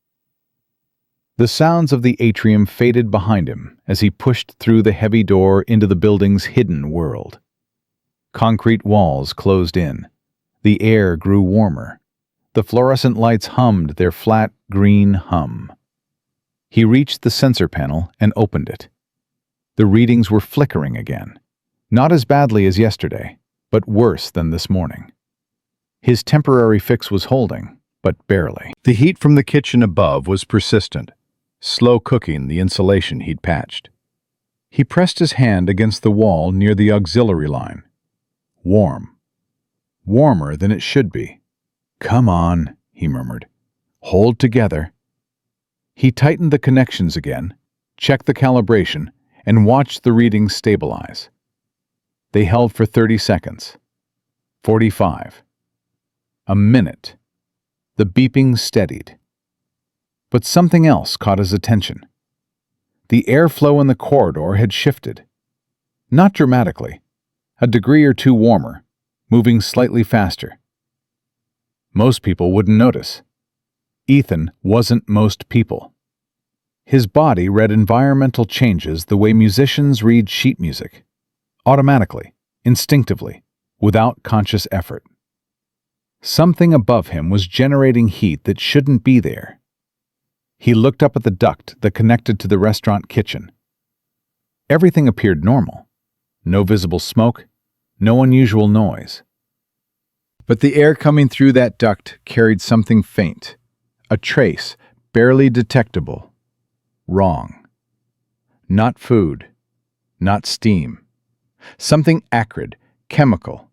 The sounds of the atrium faded behind him as he pushed through the heavy door into the building's hidden world. Concrete walls closed in. The air grew warmer. The fluorescent lights hummed their flat, green hum. He reached the sensor panel and opened it. The readings were flickering again. Not as badly as yesterday, but worse than this morning. His temporary fix was holding, but barely. The heat from the kitchen above was persistent, slow cooking the insulation he'd patched. He pressed his hand against the wall near the auxiliary line. Warm. Warmer than it should be. Come on, he murmured. Hold together. He tightened the connections again, checked the calibration, and watched the readings stabilize. They held for 30 seconds. 45. A minute. The beeping steadied. But something else caught his attention. The airflow in the corridor had shifted. Not dramatically. A degree or two warmer, moving slightly faster. Most people wouldn't notice. Ethan wasn't most people. His body read environmental changes the way musicians read sheet music. Automatically, instinctively, without conscious effort. Something above him was generating heat that shouldn't be there. He looked up at the duct that connected to the restaurant kitchen. Everything appeared normal. No visible smoke, no unusual noise. But the air coming through that duct carried something faint, a trace, barely detectable. Wrong. Not food, not steam. Something acrid, chemical,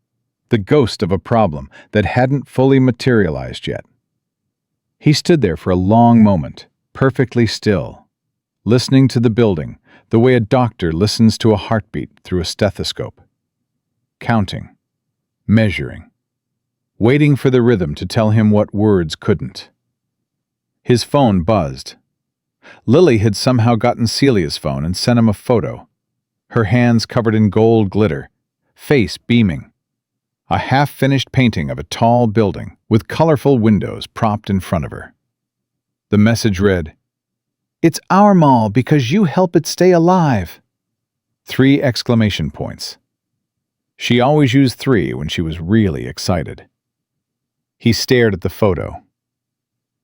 the ghost of a problem that hadn't fully materialized yet. He stood there for a long moment, perfectly still, listening to the building the way a doctor listens to a heartbeat through a stethoscope. Counting, measuring, waiting for the rhythm to tell him what words couldn't. His phone buzzed. Lily had somehow gotten Celia's phone and sent him a photo. Her hands covered in gold glitter, face beaming. A half-finished painting of a tall building with colorful windows propped in front of her. The message read, "It's our mall because you help it stay alive." 3 exclamation points. She always used 3 when she was really excited. He stared at the photo.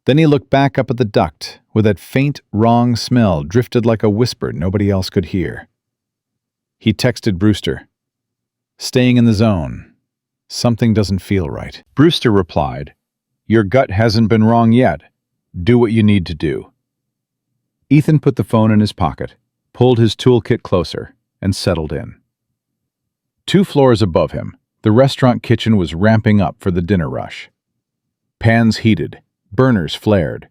Then he looked back up at the duct, where that faint, wrong smell drifted like a whisper nobody else could hear. He texted Brewster, "Staying in the zone. Something doesn't feel right." Brewster replied, "Your gut hasn't been wrong yet. Do what you need to do." Ethan put the phone in his pocket, pulled his toolkit closer, and settled in. 2 floors above him, the restaurant kitchen was ramping up for the dinner rush. Pans heated, burners flared.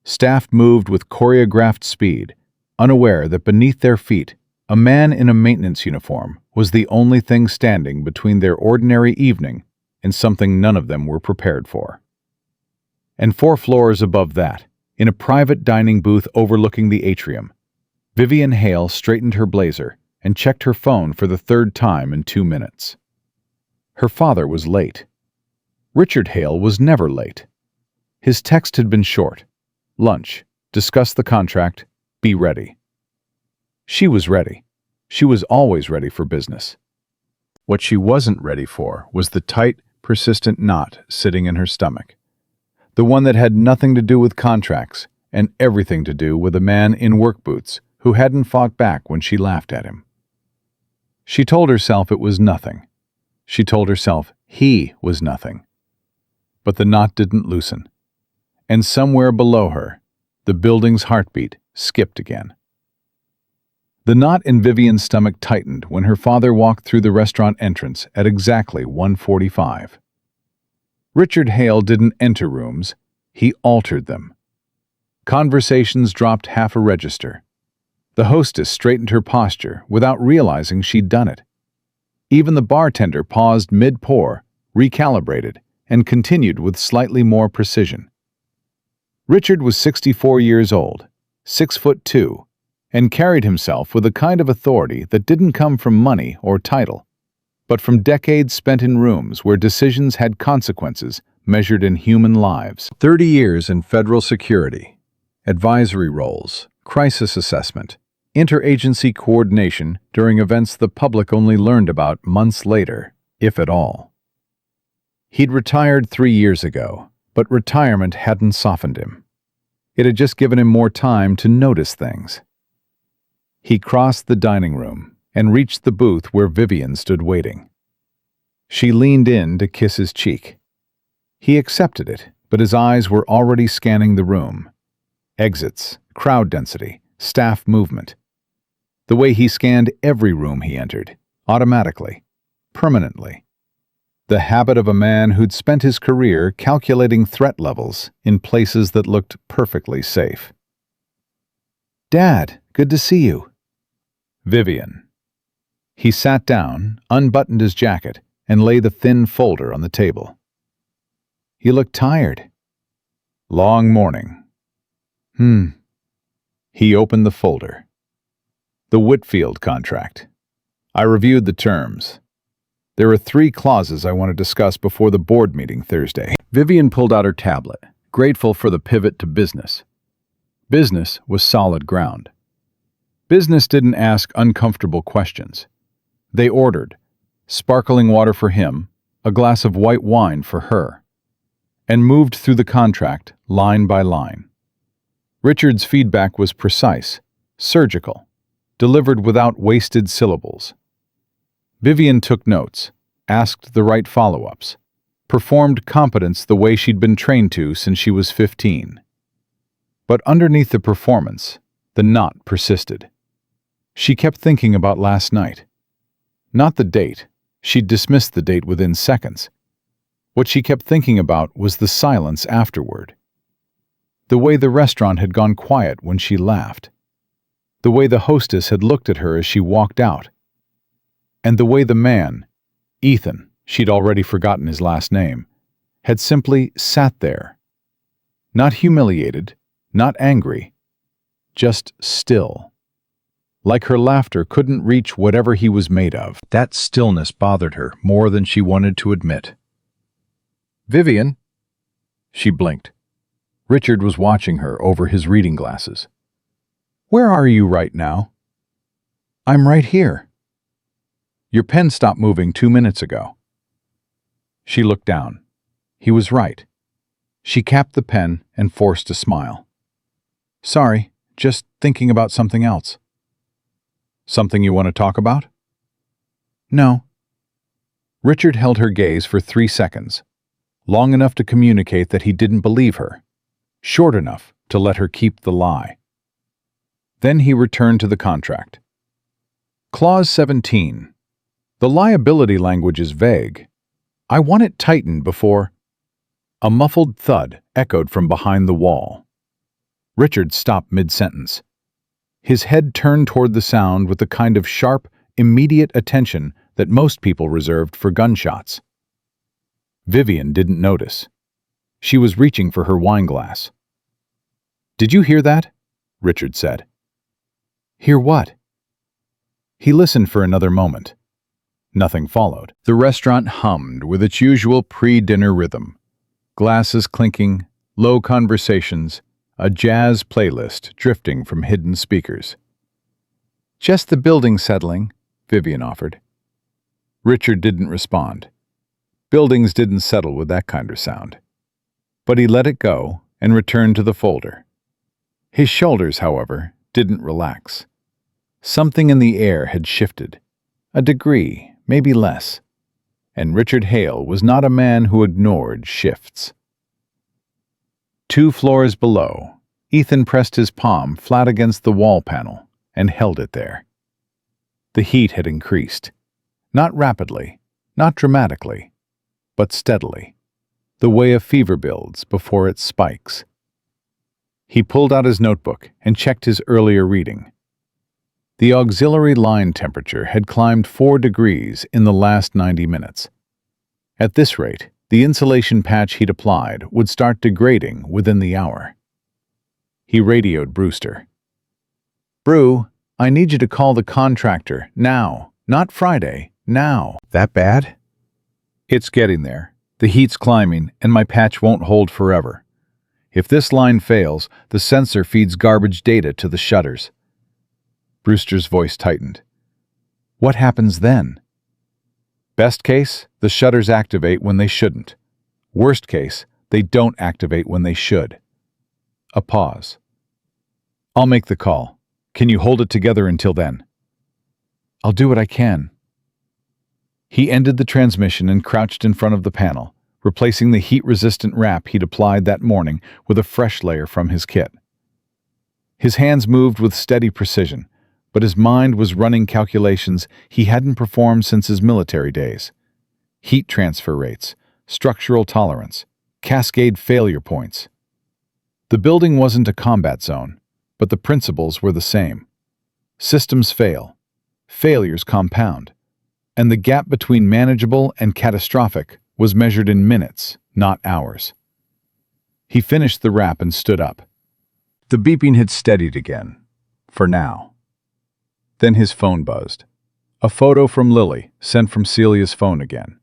Staff moved with choreographed speed, unaware that beneath their feet, a man in a maintenance uniform was the only thing standing between their ordinary evening and something none of them were prepared for. And 4 floors above that, in a private dining booth overlooking the atrium, Vivian Hale straightened her blazer and checked her phone for the 3rd time in 2 minutes. Her father was late. Richard Hale was never late. His text had been short. Lunch. Discuss the contract. Be ready. She was ready. She was always ready for business. What she wasn't ready for was the tight, persistent knot sitting in her stomach. The one that had nothing to do with contracts and everything to do with a man in work boots who hadn't fought back when she laughed at him. She told herself it was nothing. She told herself he was nothing. But the knot didn't loosen. And somewhere below her, the building's heartbeat skipped again. The knot in Vivian's stomach tightened when her father walked through the restaurant entrance at exactly 1:45. Richard Hale didn't enter rooms, he altered them. Conversations dropped half a register. The hostess straightened her posture without realizing she'd done it. Even the bartender paused mid-pour, recalibrated, and continued with slightly more precision. Richard was 64 years old, 6'2", and carried himself with a kind of authority that didn't come from money or title, but from decades spent in rooms where decisions had consequences measured in human lives. 30 years in federal security, advisory roles, crisis assessment, interagency coordination during events the public only learned about months later, if at all. He'd retired 3 years ago, but retirement hadn't softened him. It had just given him more time to notice things. He crossed the dining room and reached the booth where Vivian stood waiting. She leaned in to kiss his cheek. He accepted it, but his eyes were already scanning the room. Exits, crowd density, staff movement. The way he scanned every room he entered, automatically, permanently. The habit of a man who'd spent his career calculating threat levels in places that looked perfectly safe. "Dad, good to see you." Vivian. He sat down, unbuttoned his jacket, and laid the thin folder on the table. "You look tired." "Long morning." He opened the folder. The Whitfield contract. I reviewed the terms. There are 3 clauses I want to discuss before the board meeting Thursday. Vivian pulled out her tablet, grateful for the pivot to business. Business was solid ground. Business didn't ask uncomfortable questions. They ordered sparkling water for him, a glass of white wine for her, and moved through the contract line by line. Richard's feedback was precise, surgical, delivered without wasted syllables. Vivian took notes, asked the right follow-ups, performed competence the way she'd been trained to since she was 15. But underneath the performance, the knot persisted. She kept thinking about last night. Not the date. She'd dismissed the date within seconds. What she kept thinking about was the silence afterward. The way the restaurant had gone quiet when she laughed. The way the hostess had looked at her as she walked out. And the way the man, Ethan, she'd already forgotten his last name, had simply sat there. Not humiliated, not angry, just still. Like her laughter couldn't reach whatever he was made of. That stillness bothered her more than she wanted to admit. "Vivian?" She blinked. Richard was watching her over his reading glasses. "Where are you right now?" "I'm right here." "Your pen stopped moving 2 minutes ago." She looked down. He was right. She capped the pen and forced a smile. Sorry, just thinking about something else. Something you want to talk about? No. Richard held her gaze for 3 seconds, long enough to communicate that he didn't believe her, short enough to let her keep the lie. Then he returned to the contract. Clause 17. The liability language is vague. I want it tightened before... A muffled thud echoed from behind the wall. Richard stopped mid-sentence. His head turned toward the sound with the kind of sharp, immediate attention that most people reserved for gunshots. Vivian didn't notice. She was reaching for her wineglass. Did you hear that? Richard said. Hear what? He listened for another moment. Nothing followed. The restaurant hummed with its usual pre-dinner rhythm. Glasses clinking, low conversations, a jazz playlist drifting from hidden speakers. Just the building settling, Vivian offered. Richard didn't respond. Buildings didn't settle with that kind of sound. But he let it go and returned to the folder. His shoulders, however, didn't relax. Something in the air had shifted. A degree, maybe less. And Richard Hale was not a man who ignored shifts. 2 floors below, Ethan pressed his palm flat against the wall panel and held it there. The heat had increased. Not rapidly, not dramatically, but steadily, the way a fever builds before it spikes. He pulled out his notebook and checked his earlier reading. The auxiliary line temperature had climbed 4 degrees in the last 90 minutes. At this rate, the insulation patch he'd applied would start degrading within the hour. He radioed Brewster. Brew, I need you to call the contractor, now, not Friday, now. That bad? It's getting there. The heat's climbing, and my patch won't hold forever. If this line fails, the sensor feeds garbage data to the shutters. Brewster's voice tightened. What happens then? Best case, the shutters activate when they shouldn't. Worst case, they don't activate when they should. A pause. I'll make the call. Can you hold it together until then? I'll do what I can. He ended the transmission and crouched in front of the panel, replacing the heat-resistant wrap he'd applied that morning with a fresh layer from his kit. His hands moved with steady precision, but his mind was running calculations he hadn't performed since his military days. Heat transfer rates, structural tolerance, cascade failure points. The building wasn't a combat zone, but the principles were the same. Systems fail, failures compound, and the gap between manageable and catastrophic was measured in minutes, not hours. He finished the wrap and stood up. The beeping had steadied again, for now. Then his phone buzzed. A photo from Lily, sent from Celia's phone again.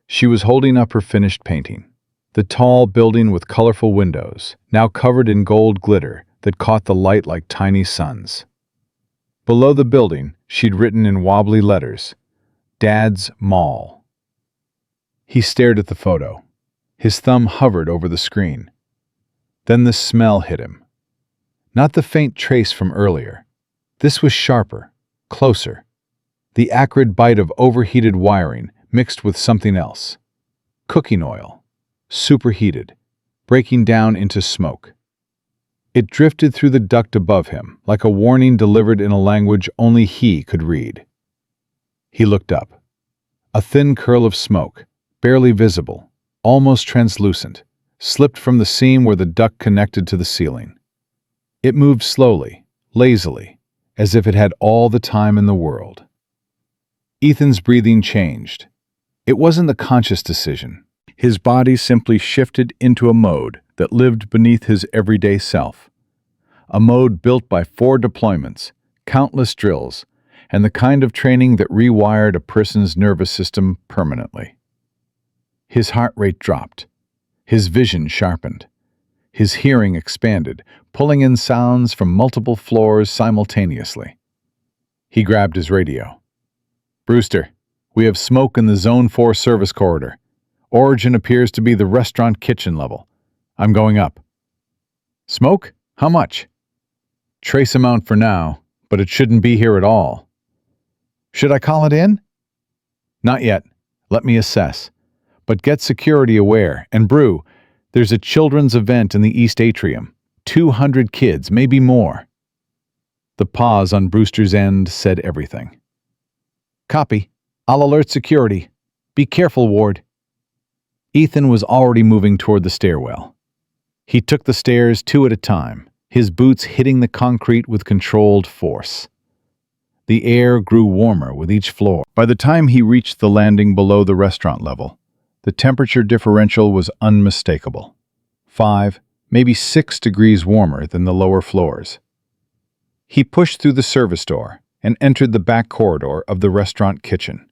She was holding up her finished painting. The tall building with colorful windows, now covered in gold glitter that caught the light like tiny suns. Below the building, she'd written in wobbly letters, Dad's Mall. He stared at the photo. His thumb hovered over the screen. Then the smell hit him. Not the faint trace from earlier. This was sharper, closer. The acrid bite of overheated wiring mixed with something else. Cooking oil, superheated, breaking down into smoke. It drifted through the duct above him like a warning delivered in a language only he could read. He looked up. A thin curl of smoke, barely visible, almost translucent, slipped from the seam where the duct connected to the ceiling. It moved slowly, lazily, as if it had all the time in the world. Ethan's breathing changed. It wasn't a conscious decision. His body simply shifted into a mode that lived beneath his everyday self. A mode built by 4 deployments, countless drills, and the kind of training that rewired a person's nervous system permanently. His heart rate dropped. His vision sharpened. His hearing expanded, pulling in sounds from multiple floors simultaneously. He grabbed his radio. Brewster, we have smoke in the Zone 4 service corridor. Origin appears to be the restaurant kitchen level. I'm going up. Smoke? How much? Trace amount for now, but it shouldn't be here at all. Should I call it in? Not yet. Let me assess. But get security aware. And Brew, there's a children's event in the East Atrium. 200 kids, maybe more. The pause on Brewster's end said everything. Copy. I'll alert security. Be careful, Ward. Ethan was already moving toward the stairwell. He took the stairs 2 at a time, his boots hitting the concrete with controlled force. The air grew warmer with each floor. By the time he reached the landing below the restaurant level, the temperature differential was unmistakable. 5, maybe 6 degrees warmer than the lower floors. He pushed through the service door and entered the back corridor of the restaurant kitchen.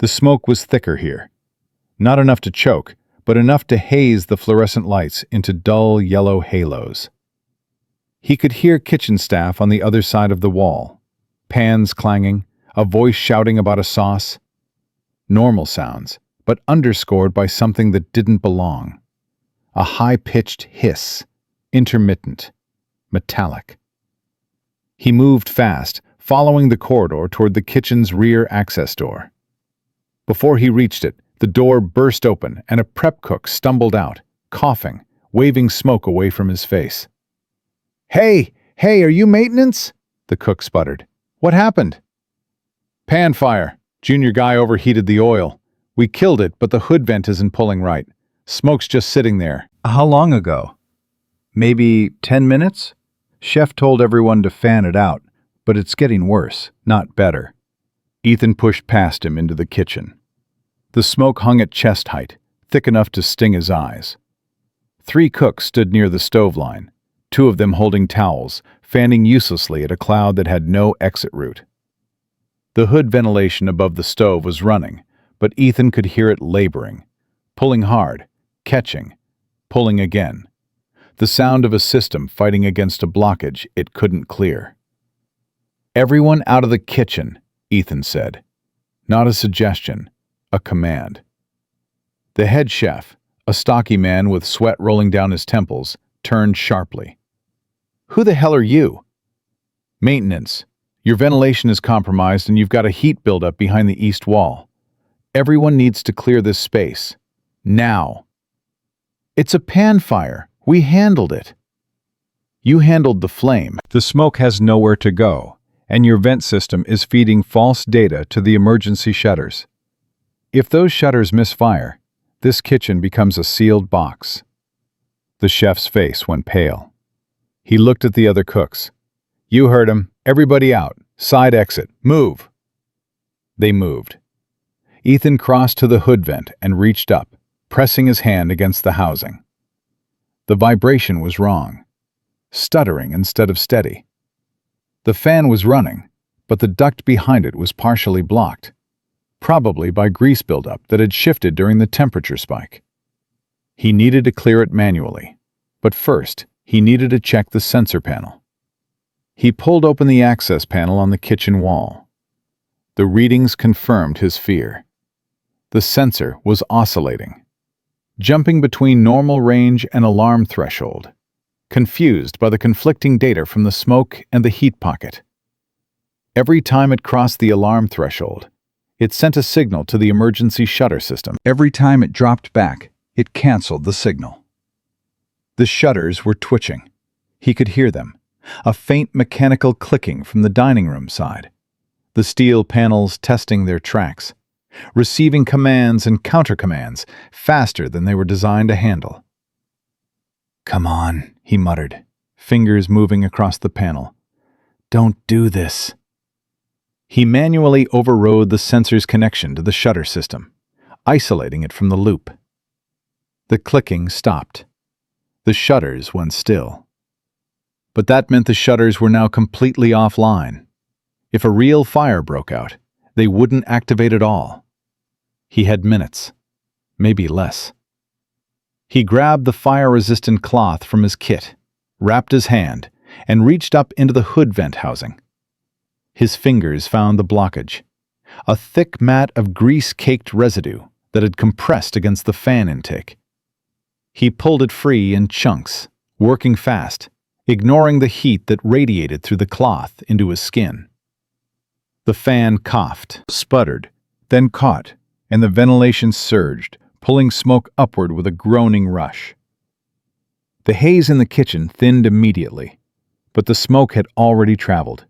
The smoke was thicker here. Not enough to choke, but enough to haze the fluorescent lights into dull yellow halos. He could hear kitchen staff on the other side of the wall. Pans clanging, a voice shouting about a sauce. Normal sounds, but underscored by something that didn't belong. A high-pitched hiss, intermittent, metallic. He moved fast, following the corridor toward the kitchen's rear access door. Before he reached it, the door burst open and a prep cook stumbled out, coughing, waving smoke away from his face. Hey, are you maintenance? The cook sputtered. What happened? Pan fire. Junior guy overheated the oil. We killed it, but the hood vent isn't pulling right. Smoke's just sitting there. How long ago? Maybe 10 minutes? Chef told everyone to fan it out, but it's getting worse, not better. Ethan pushed past him into the kitchen. The smoke hung at chest height, thick enough to sting his eyes. 3 cooks stood near the stove line, 2 of them holding towels, fanning uselessly at a cloud that had no exit route. The hood ventilation above the stove was running, but Ethan could hear it laboring, pulling hard, catching, pulling again. The sound of a system fighting against a blockage it couldn't clear. Everyone out of the kitchen, Ethan said. Not a suggestion, a command. The head chef, a stocky man with sweat rolling down his temples, turned sharply. Who the hell are you? Maintenance. Your ventilation is compromised and you've got a heat buildup behind the east wall. Everyone needs to clear this space. Now. It's a pan fire. We handled it. You handled the flame. The smoke has nowhere to go, and your vent system is feeding false data to the emergency shutters. If those shutters misfire, this kitchen becomes a sealed box. The chef's face went pale. He looked at the other cooks. You heard him. Everybody out. Side exit. Move. They moved. Ethan crossed to the hood vent and reached up, pressing his hand against the housing. The vibration was wrong, stuttering instead of steady. The fan was running, but the duct behind it was partially blocked, probably by grease buildup that had shifted during the temperature spike. He needed to clear it manually, but first he needed to check the sensor panel. He pulled open the access panel on the kitchen wall. The readings confirmed his fear. The sensor was oscillating, jumping between normal range and alarm threshold, confused by the conflicting data from the smoke and the heat pocket. Every time it crossed the alarm threshold, it sent a signal to the emergency shutter system. Every time it dropped back, it canceled the signal. The shutters were twitching. He could hear them, a faint mechanical clicking from the dining room side. The steel panels testing their tracks, receiving commands and countercommands faster than they were designed to handle. Come on, he muttered, fingers moving across the panel. Don't do this. He manually overrode the sensor's connection to the shutter system, isolating it from the loop. The clicking stopped. The shutters went still. But that meant the shutters were now completely offline. If a real fire broke out, they wouldn't activate at all. He had minutes, maybe less. He grabbed the fire-resistant cloth from his kit, wrapped his hand, and reached up into the hood vent housing. His fingers found the blockage, a thick mat of grease-caked residue that had compressed against the fan intake. He pulled it free in chunks, working fast, ignoring the heat that radiated through the cloth into his skin. The fan coughed, sputtered, then caught, and the ventilation surged, pulling smoke upward with a groaning rush. The haze in the kitchen thinned immediately, but the smoke had already traveled.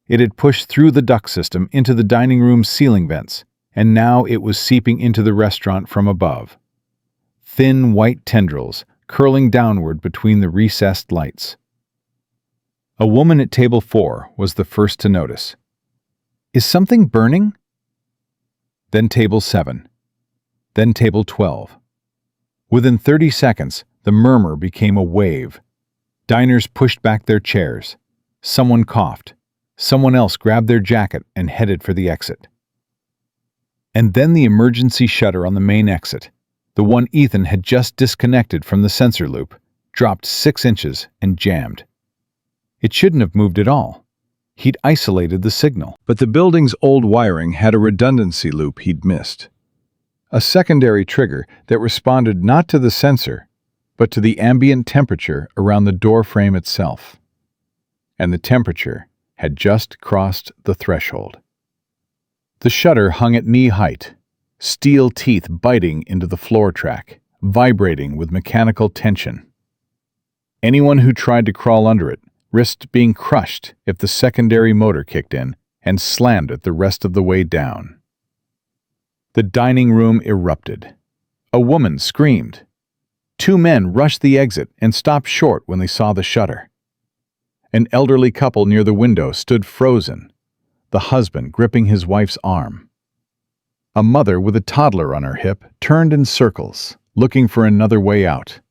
It had pushed through the duct system into the dining room's ceiling vents, and now it was seeping into the restaurant from above. Thin white tendrils curling downward between the recessed lights. A woman at table 4 was the first to notice. "Is something burning?" Then table 7. Then table 12. Within 30 seconds, the murmur became a wave. Diners pushed back their chairs. Someone coughed. Someone else grabbed their jacket and headed for the exit. And then the emergency shutter on the main exit, the one Ethan had just disconnected from the sensor loop, dropped 6 inches and jammed. It shouldn't have moved at all. He'd isolated the signal. But the building's old wiring had a redundancy loop he'd missed. A secondary trigger that responded not to the sensor, but to the ambient temperature around the door frame itself. And the temperature had just crossed the threshold. The shutter hung at knee height, steel teeth biting into the floor track, vibrating with mechanical tension. Anyone who tried to crawl under it risked being crushed if the secondary motor kicked in and slammed it the rest of the way down. The dining room erupted. A woman screamed. 2 men rushed the exit and stopped short when they saw the shutter. An elderly couple near the window stood frozen, the husband gripping his wife's arm. A mother with a toddler on her hip turned in circles, looking for another way out,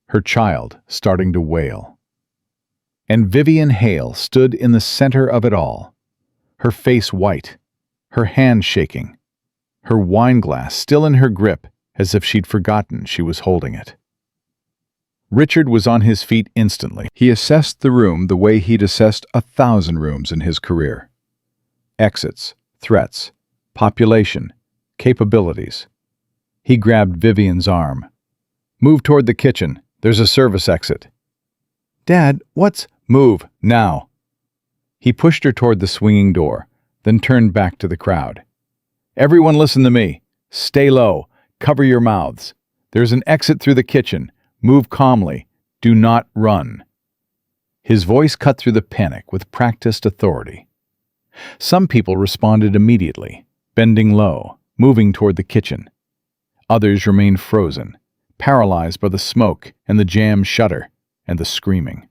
her child starting to wail. And Vivian Hale stood in the center of it all, her face white, her hand shaking, her wine glass still in her grip as if she'd forgotten she was holding it. Richard was on his feet instantly. He assessed the room the way he'd assessed 1,000 rooms in his career. Exits, threats, population, capabilities. He grabbed Vivian's arm. "Move toward the kitchen. There's a service exit." "Dad, what's—" "Move, now." He pushed her toward the swinging door, then turned back to the crowd. "Everyone listen to me. Stay low. Cover your mouths. There's an exit through the kitchen. Move calmly. Do not run." His voice cut through the panic with practiced authority. Some people responded immediately, bending low, moving toward the kitchen. Others remained frozen, paralyzed by the smoke and the jammed shutter and the screaming.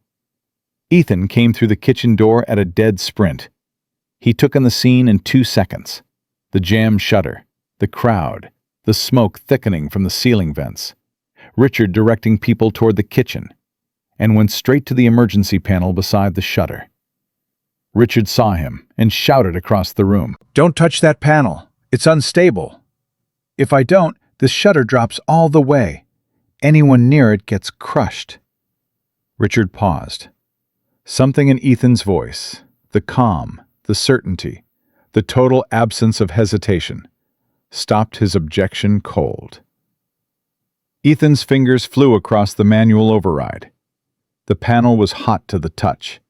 Ethan came through the kitchen door at a dead sprint. He took in the scene in 2 seconds. The jammed shutter, the crowd, the smoke thickening from the ceiling vents. Richard directing people toward the kitchen, and went straight to the emergency panel beside the shutter. Richard saw him and shouted across the room, "Don't touch that panel. It's unstable. If I don't, the shutter drops all the way. Anyone near it gets crushed." Richard paused. Something in Ethan's voice, the calm, the certainty, the total absence of hesitation, stopped his objection cold. Ethan's fingers flew across the manual override. The panel was hot to the touch.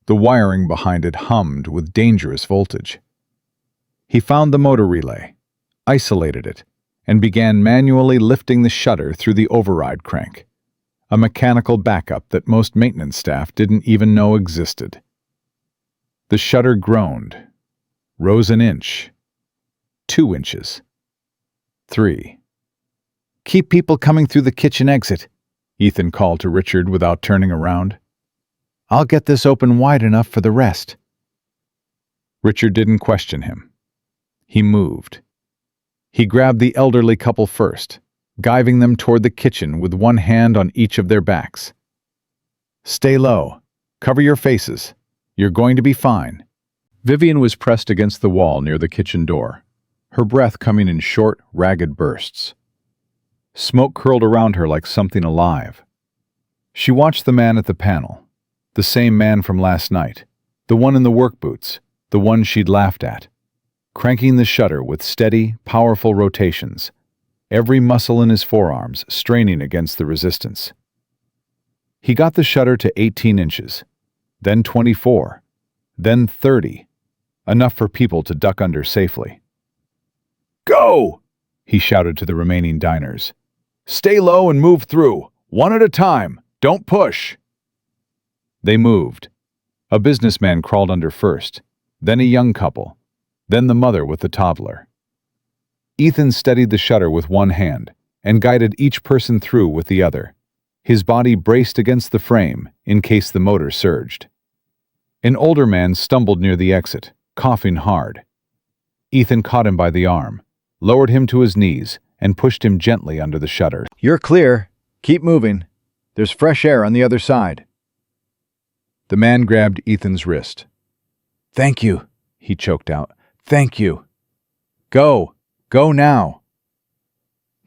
The wiring behind it hummed with dangerous voltage. He found the motor relay, isolated it, and began manually lifting the shutter through the override crank, a mechanical backup that most maintenance staff didn't even know existed. The shutter groaned, rose an inch, 2 inches, 3. "Keep people coming through the kitchen exit," Ethan called to Richard without turning around. "I'll get this open wide enough for the rest." Richard didn't question him. He moved. He grabbed the elderly couple first, guiding them toward the kitchen with one hand on each of their backs. "Stay low. Cover your faces. You're going to be fine." Vivian was pressed against the wall near the kitchen door, her breath coming in short, ragged bursts. Smoke curled around her like something alive. She watched the man at the panel, the same man from last night, the one in the work boots, the one she'd laughed at, cranking the shutter with steady, powerful rotations, every muscle in his forearms straining against the resistance. He got the shutter to 18 inches, then 24, then 30, enough for people to duck under safely. "Go!" he shouted to the remaining diners. "Stay low and move through, one at a time. Don't push." They moved. A businessman crawled under first, then a young couple, then the mother with the toddler. Ethan steadied the shutter with one hand and guided each person through with the other, his body braced against the frame in case the motor surged. An older man stumbled near the exit, coughing hard. Ethan caught him by the arm, lowered him to his knees, and pushed him gently under the shutter. "You're clear. Keep moving. There's fresh air on the other side." The man grabbed Ethan's wrist. "Thank you," he choked out. "Thank you. Go. Go now."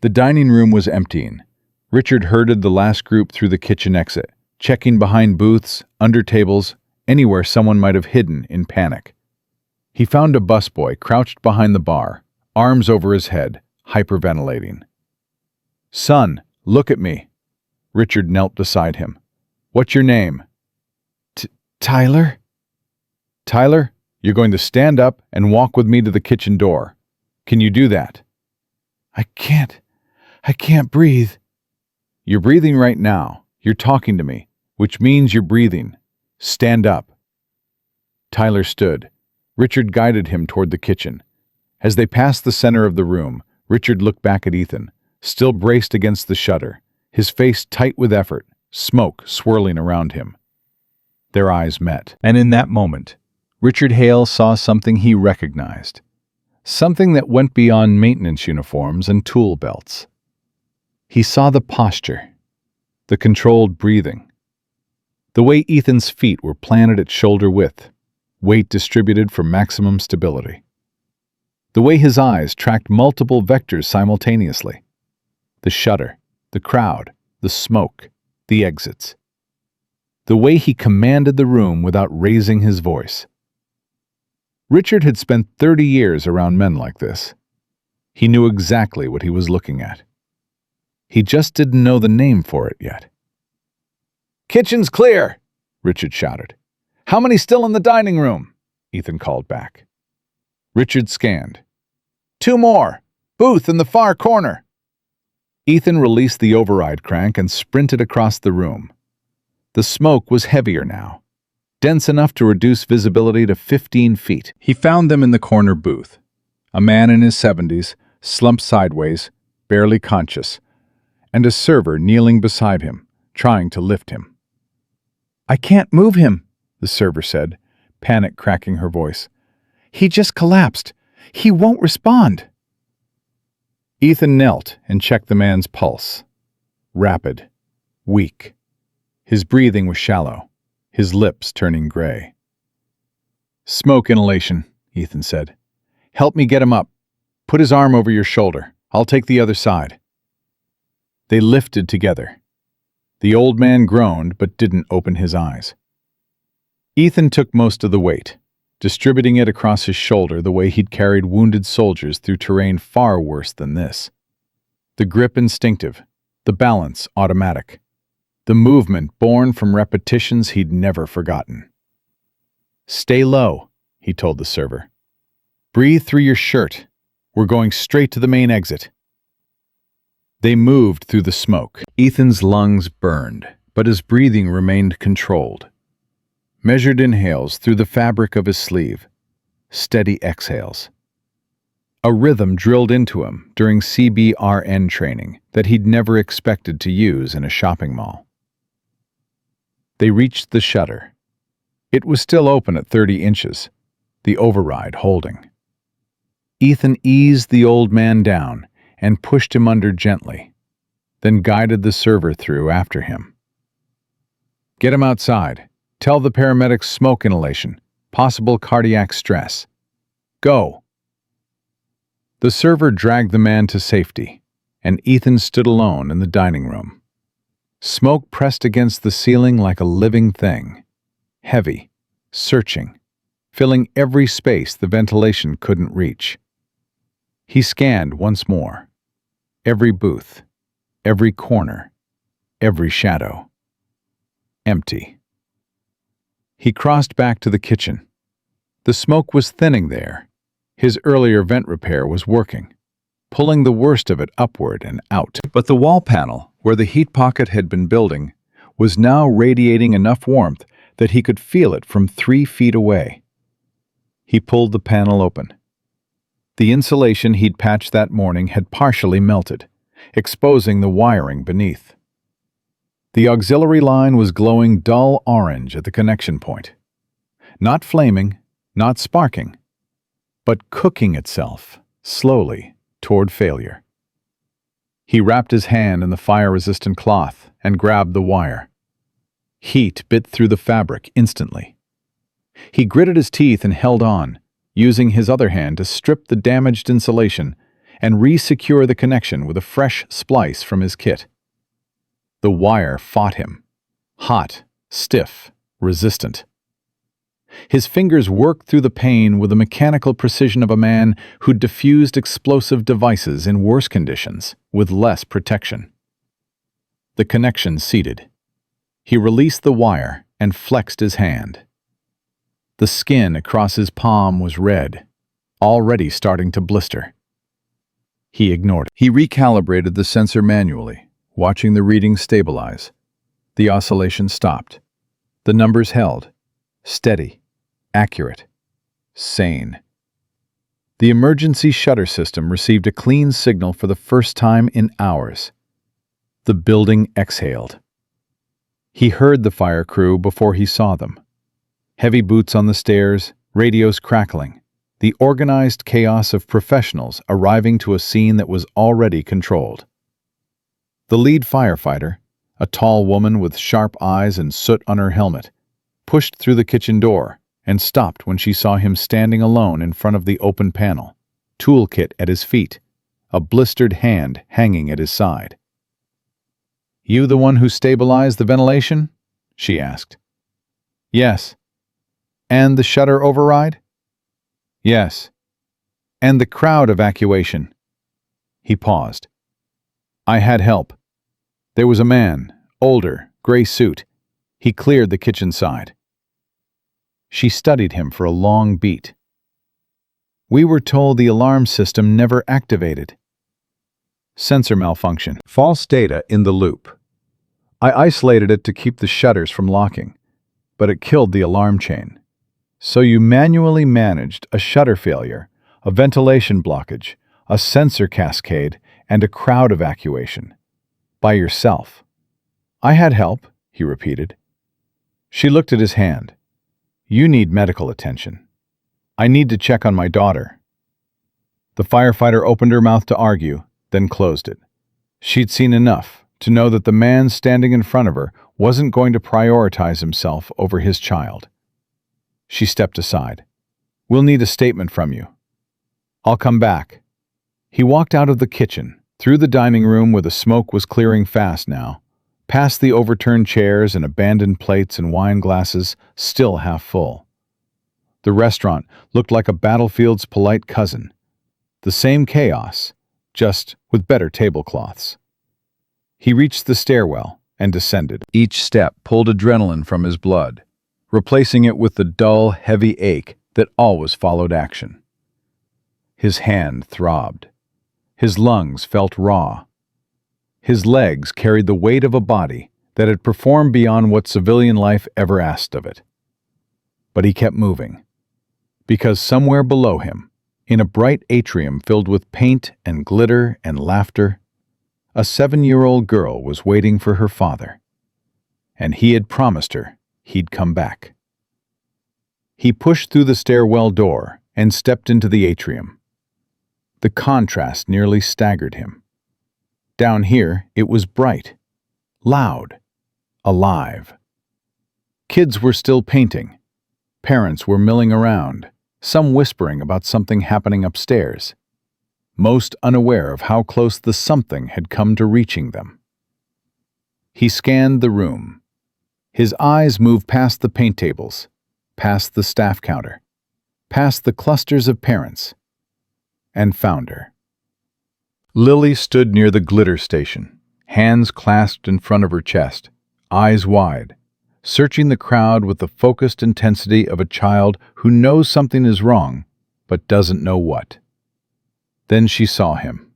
The dining room was emptying. Richard herded the last group through the kitchen exit, checking behind booths, under tables, anywhere someone might have hidden in panic. He found a busboy crouched behind the bar, arms over his head, hyperventilating. "Son, look at me." Richard knelt beside him. "What's your name?" "Tyler?" "Tyler, you're going to stand up and walk with me to the kitchen door. Can you do that?" I can't breathe." "You're breathing right now. You're talking to me, which means you're breathing. Stand up." Tyler stood. Richard guided him toward the kitchen. As they passed the center of the room, Richard looked back at Ethan, still braced against the shutter, his face tight with effort, smoke swirling around him. Their eyes met. And in that moment, Richard Hale saw something he recognized. Something that went beyond maintenance uniforms and tool belts. He saw the posture, the controlled breathing, the way Ethan's feet were planted at shoulder width, weight distributed for maximum stability. The way his eyes tracked multiple vectors simultaneously. The shutter, the crowd, the smoke, the exits. The way he commanded the room without raising his voice. Richard had spent 30 years around men like this. He knew exactly what he was looking at. He just didn't know the name for it yet. "Kitchen's clear!" Richard shouted. "How many still in the dining room?" Ethan called back. Richard scanned. "2 more! Booth in the far corner!" Ethan released the override crank and sprinted across the room. The smoke was heavier now, dense enough to reduce visibility to 15 feet. He found them in the corner booth. A man in his 70s, slumped sideways, barely conscious, and a server kneeling beside him, trying to lift him. "I can't move him," the server said, panic cracking her voice. "He just collapsed. He won't respond." Ethan knelt and checked the man's pulse. Rapid, weak. His breathing was shallow, his lips turning gray. "Smoke inhalation," Ethan said. "Help me get him up. Put his arm over your shoulder. I'll take the other side." They lifted together. The old man groaned but didn't open his eyes. Ethan took most of the weight, distributing it across his shoulder the way he'd carried wounded soldiers through terrain far worse than this. The grip instinctive, the balance automatic, the movement born from repetitions he'd never forgotten. "Stay low," he told the server. "Breathe through your shirt. We're going straight to the main exit." They moved through the smoke. Ethan's lungs burned, but his breathing remained controlled. Measured inhales through the fabric of his sleeve, steady exhales. A rhythm drilled into him during CBRN training that he'd never expected to use in a shopping mall. They reached the shutter. It was still open at 30 inches, the override holding. Ethan eased the old man down and pushed him under gently, then guided the server through after him. "Get him outside. Tell the paramedics smoke inhalation, possible cardiac stress. Go." The server dragged the man to safety, and Ethan stood alone in the dining room. Smoke pressed against the ceiling like a living thing, heavy, searching, filling every space the ventilation couldn't reach. He scanned once more. Every booth, every corner, every shadow. Empty. He crossed back to the kitchen. The smoke was thinning there. His earlier vent repair was working, pulling the worst of it upward and out. But the wall panel, where the heat pocket had been building, was now radiating enough warmth that he could feel it from 3 feet away. He pulled the panel open. The insulation he'd patched that morning had partially melted, exposing the wiring beneath. The auxiliary line was glowing dull orange at the connection point. Not flaming, not sparking, but cooking itself, slowly, toward failure. He wrapped his hand in the fire-resistant cloth and grabbed the wire. Heat bit through the fabric instantly. He gritted his teeth and held on, using his other hand to strip the damaged insulation and re-secure the connection with a fresh splice from his kit. The wire fought him, hot, stiff, resistant. His fingers worked through the pain with the mechanical precision of a man who'd diffused explosive devices in worse conditions with less protection. The connection seated. He released the wire and flexed his hand. The skin across his palm was red, already starting to blister. He ignored it. He recalibrated the sensor manually, watching the readings stabilize. The oscillation stopped. The numbers held, steady, accurate, sane. The emergency shutter system received a clean signal for the first time in hours. The building exhaled. He heard the fire crew before he saw them. Heavy boots on the stairs, radios crackling, the organized chaos of professionals arriving to a scene that was already controlled. The lead firefighter, a tall woman with sharp eyes and soot on her helmet, pushed through the kitchen door and stopped when she saw him standing alone in front of the open panel, toolkit at his feet, a blistered hand hanging at his side. "You the one who stabilized the ventilation?" she asked. "Yes." "And the shutter override?" "Yes." "And the crowd evacuation?" He paused. "I had help. There was a man, older, gray suit. He cleared the kitchen side." She studied him for a long beat. "We were told the alarm system never activated." "Sensor malfunction. False data in the loop. I isolated it to keep the shutters from locking, but it killed the alarm chain. So you manually managed a shutter failure, a ventilation blockage, a sensor cascade, and a crowd evacuation. By yourself." "I had help," he repeated. She looked at his hand. "You need medical attention. I need to check on my daughter." The firefighter opened her mouth to argue, then closed it. She'd seen enough to know that the man standing in front of her wasn't going to prioritize himself over his child. She stepped aside. "We'll need a statement from you." "I'll come back." He walked out of the kitchen, through the dining room where the smoke was clearing fast now, past the overturned chairs and abandoned plates and wine glasses still half full. The restaurant looked like a battlefield's polite cousin. The same chaos, just with better tablecloths. He reached the stairwell and descended. Each step pulled adrenaline from his blood, replacing it with the dull, heavy ache that always followed action. His hand throbbed. His lungs felt raw. His legs carried the weight of a body that had performed beyond what civilian life ever asked of it. But he kept moving, because somewhere below him, in a bright atrium filled with paint and glitter and laughter, a 7-year-old girl was waiting for her father, and he had promised her he'd come back. He pushed through the stairwell door and stepped into the atrium. The contrast nearly staggered him. Down here, it was bright, loud, alive. Kids were still painting. Parents were milling around, some whispering about something happening upstairs, most unaware of how close the something had come to reaching them. He scanned the room. His eyes moved past the paint tables, past the staff counter, past the clusters of parents, and found her. Lily stood near the glitter station, hands clasped in front of her chest, eyes wide, searching the crowd with the focused intensity of a child who knows something is wrong, but doesn't know what. Then she saw him.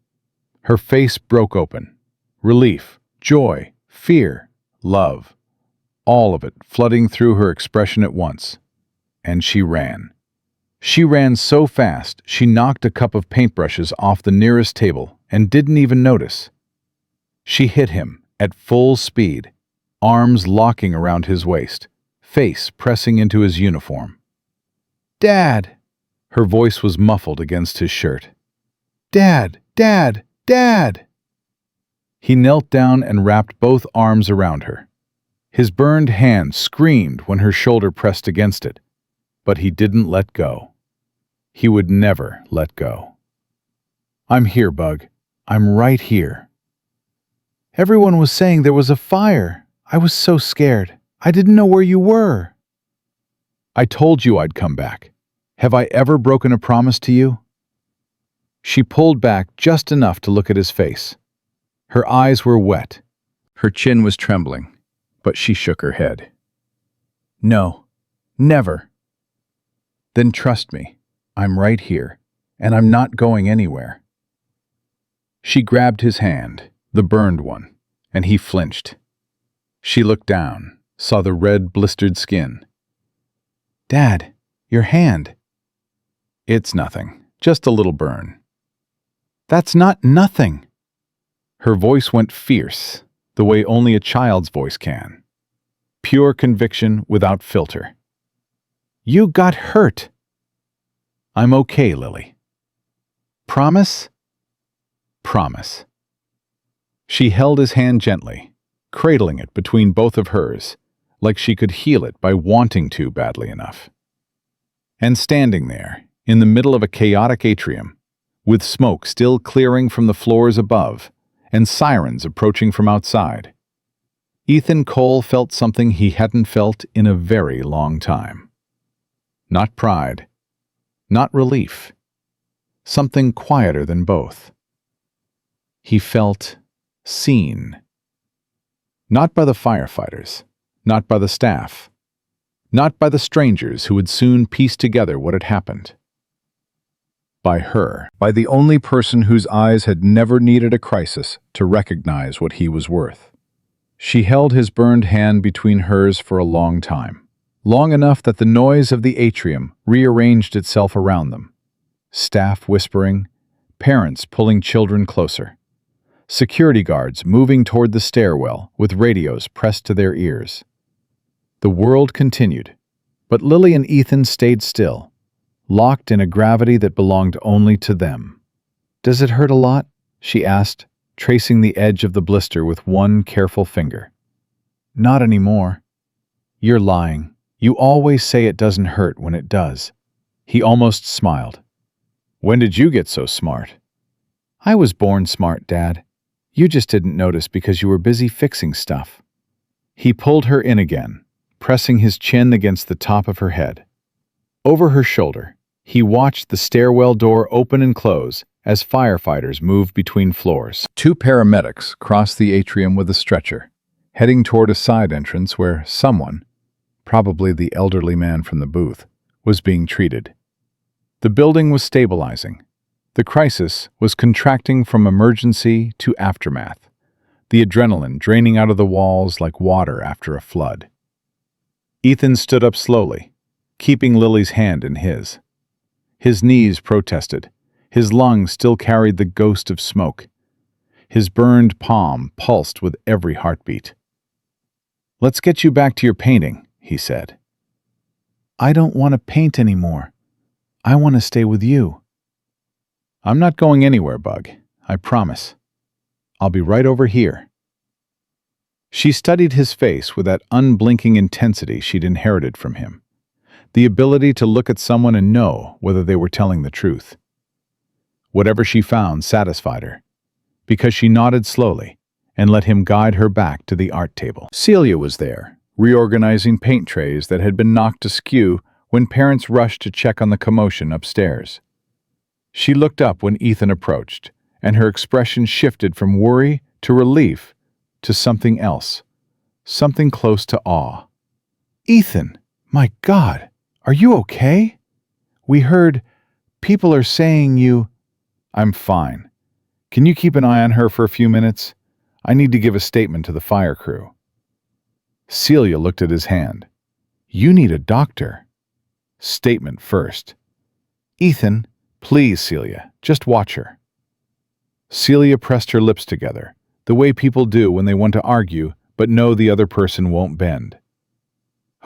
Her face broke open. Relief, joy, fear, love, all of it flooding through her expression at once. And she ran. She ran so fast she knocked a cup of paintbrushes off the nearest table and didn't even notice. She hit him at full speed, arms locking around his waist, face pressing into his uniform. "Dad!" Her voice was muffled against his shirt. "Dad! Dad! Dad!" He knelt down and wrapped both arms around her. His burned hand screamed when her shoulder pressed against it, but he didn't let go. He would never let go. "I'm here, Bug. I'm right here." "Everyone was saying there was a fire. I was so scared. I didn't know where you were." "I told you I'd come back. Have I ever broken a promise to you?" She pulled back just enough to look at his face. Her eyes were wet. Her chin was trembling, but she shook her head. "No, never." "Then trust me. I'm right here, and I'm not going anywhere." She grabbed his hand, the burned one, and he flinched. She looked down, saw the red, blistered skin. "Dad, your hand." "It's nothing, just a little burn." "That's not nothing." Her voice went fierce, the way only a child's voice can. Pure conviction without filter. "You got hurt." "I'm okay, Lily." "Promise?" "Promise." She held his hand gently, cradling it between both of hers, like she could heal it by wanting to badly enough. And standing there, in the middle of a chaotic atrium, with smoke still clearing from the floors above, and sirens approaching from outside, Ethan Cole felt something he hadn't felt in a very long time. Not pride, not relief, something quieter than both. He felt seen. Not by the firefighters, not by the staff, not by the strangers who would soon piece together what had happened. By her, by the only person whose eyes had never needed a crisis to recognize what he was worth. She held his burned hand between hers for a long time, long enough that the noise of the atrium rearranged itself around them. Staff whispering, parents pulling children closer, security guards moving toward the stairwell with radios pressed to their ears. The world continued, but Lily and Ethan stayed still, locked in a gravity that belonged only to them. "Does it hurt a lot?" she asked, tracing the edge of the blister with one careful finger. "Not anymore." "You're lying. You always say it doesn't hurt when it does." He almost smiled. "When did you get so smart?" "I was born smart, Dad. You just didn't notice because you were busy fixing stuff." He pulled her in again, pressing his chin against the top of her head. Over her shoulder, he watched the stairwell door open and close as firefighters moved between floors. 2 paramedics crossed the atrium with a stretcher, heading toward a side entrance where someone, probably the elderly man from the booth, was being treated. The building was stabilizing. The crisis was contracting from emergency to aftermath, the adrenaline draining out of the walls like water after a flood. Ethan stood up slowly, keeping Lily's hand in his. His knees protested. His lungs still carried the ghost of smoke. His burned palm pulsed with every heartbeat. "Let's get you back to your painting," he said. "I don't want to paint anymore. I want to stay with you." "I'm not going anywhere, Bug. I promise. I'll be right over here." She studied his face with that unblinking intensity she'd inherited from him, the ability to look at someone and know whether they were telling the truth. Whatever she found satisfied her, because she nodded slowly and let him guide her back to the art table. Celia was there, reorganizing paint trays that had been knocked askew when parents rushed to check on the commotion upstairs. She looked up when Ethan approached, and her expression shifted from worry to relief to something else, something close to awe. "Ethan, my God, are you okay? We heard people are saying you—" "I'm fine. Can you keep an eye on her for a few minutes? I need to give a statement to the fire crew." Celia looked at his hand. "You need a doctor." "Statement first." "Ethan, please, Celia, just watch her." Celia pressed her lips together, the way people do when they want to argue but know the other person won't bend.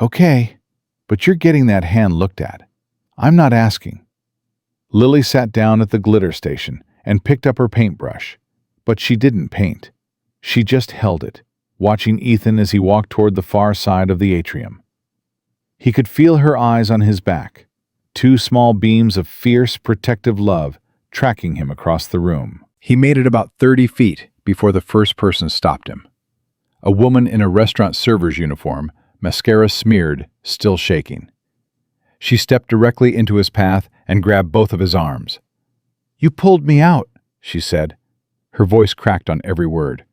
"Okay, but you're getting that hand looked at. I'm not asking." Lily sat down at the glitter station and picked up her paintbrush, but she didn't paint. She just held it, watching Ethan as he walked toward the far side of the atrium. He could feel her eyes on his back, two small beams of fierce, protective love tracking him across the room. He made it about 30 feet before the first person stopped him. A woman in a restaurant server's uniform, mascara smeared, still shaking. She stepped directly into his path and grabbed both of his arms. "You pulled me out," she said. Her voice cracked on every word.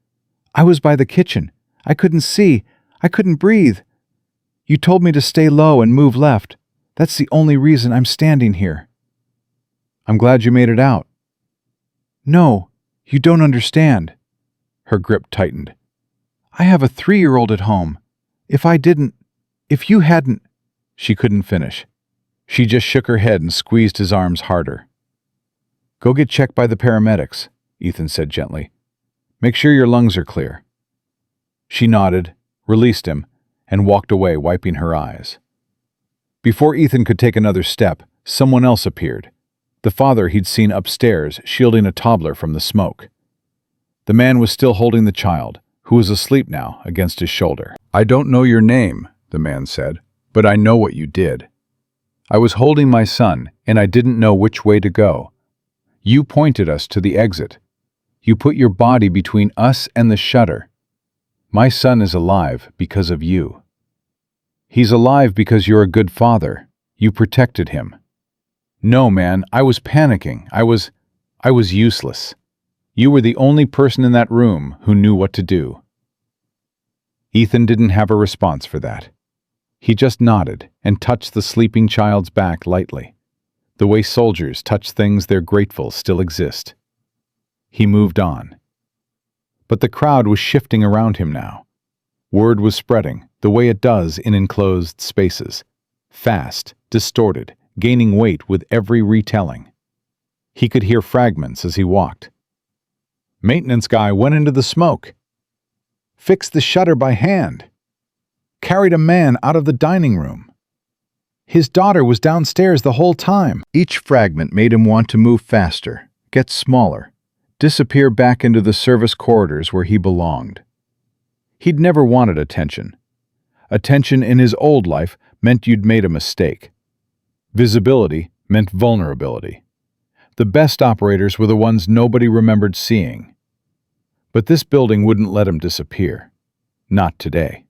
"I was by the kitchen. I couldn't see. I couldn't breathe. You told me to stay low and move left. That's the only reason I'm standing here." "I'm glad you made it out." "No, you don't understand." Her grip tightened. "I have a 3-year-old at home. If you hadn't—" She couldn't finish. She just shook her head and squeezed his arms harder. "Go get checked by the paramedics," Ethan said gently. "Make sure your lungs are clear." She nodded, released him, and walked away, wiping her eyes. Before Ethan could take another step, someone else appeared. The father he'd seen upstairs, shielding a toddler from the smoke. The man was still holding the child, who was asleep now, against his shoulder. "I don't know your name," the man said, "but I know what you did. I was holding my son, and I didn't know which way to go. You pointed us to the exit. You put your body between us and the shutter. My son is alive because of you. He's alive because you're a good father. You protected him." "No, man, I was panicking. I was useless. You were the only person in that room who knew what to do." Ethan didn't have a response for that. He just nodded and touched the sleeping child's back lightly, the way soldiers touch things they're grateful still exist. He moved on. But the crowd was shifting around him now. Word was spreading, the way it does in enclosed spaces. Fast, distorted, gaining weight with every retelling. He could hear fragments as he walked. "Maintenance guy went into the smoke. Fixed the shutter by hand. Carried a man out of the dining room. His daughter was downstairs the whole time." Each fragment made him want to move faster, get smaller, disappear back into the service corridors where he belonged. He'd never wanted attention. Attention in his old life meant you'd made a mistake. Visibility meant vulnerability. The best operators were the ones nobody remembered seeing. But this building wouldn't let him disappear. Not today.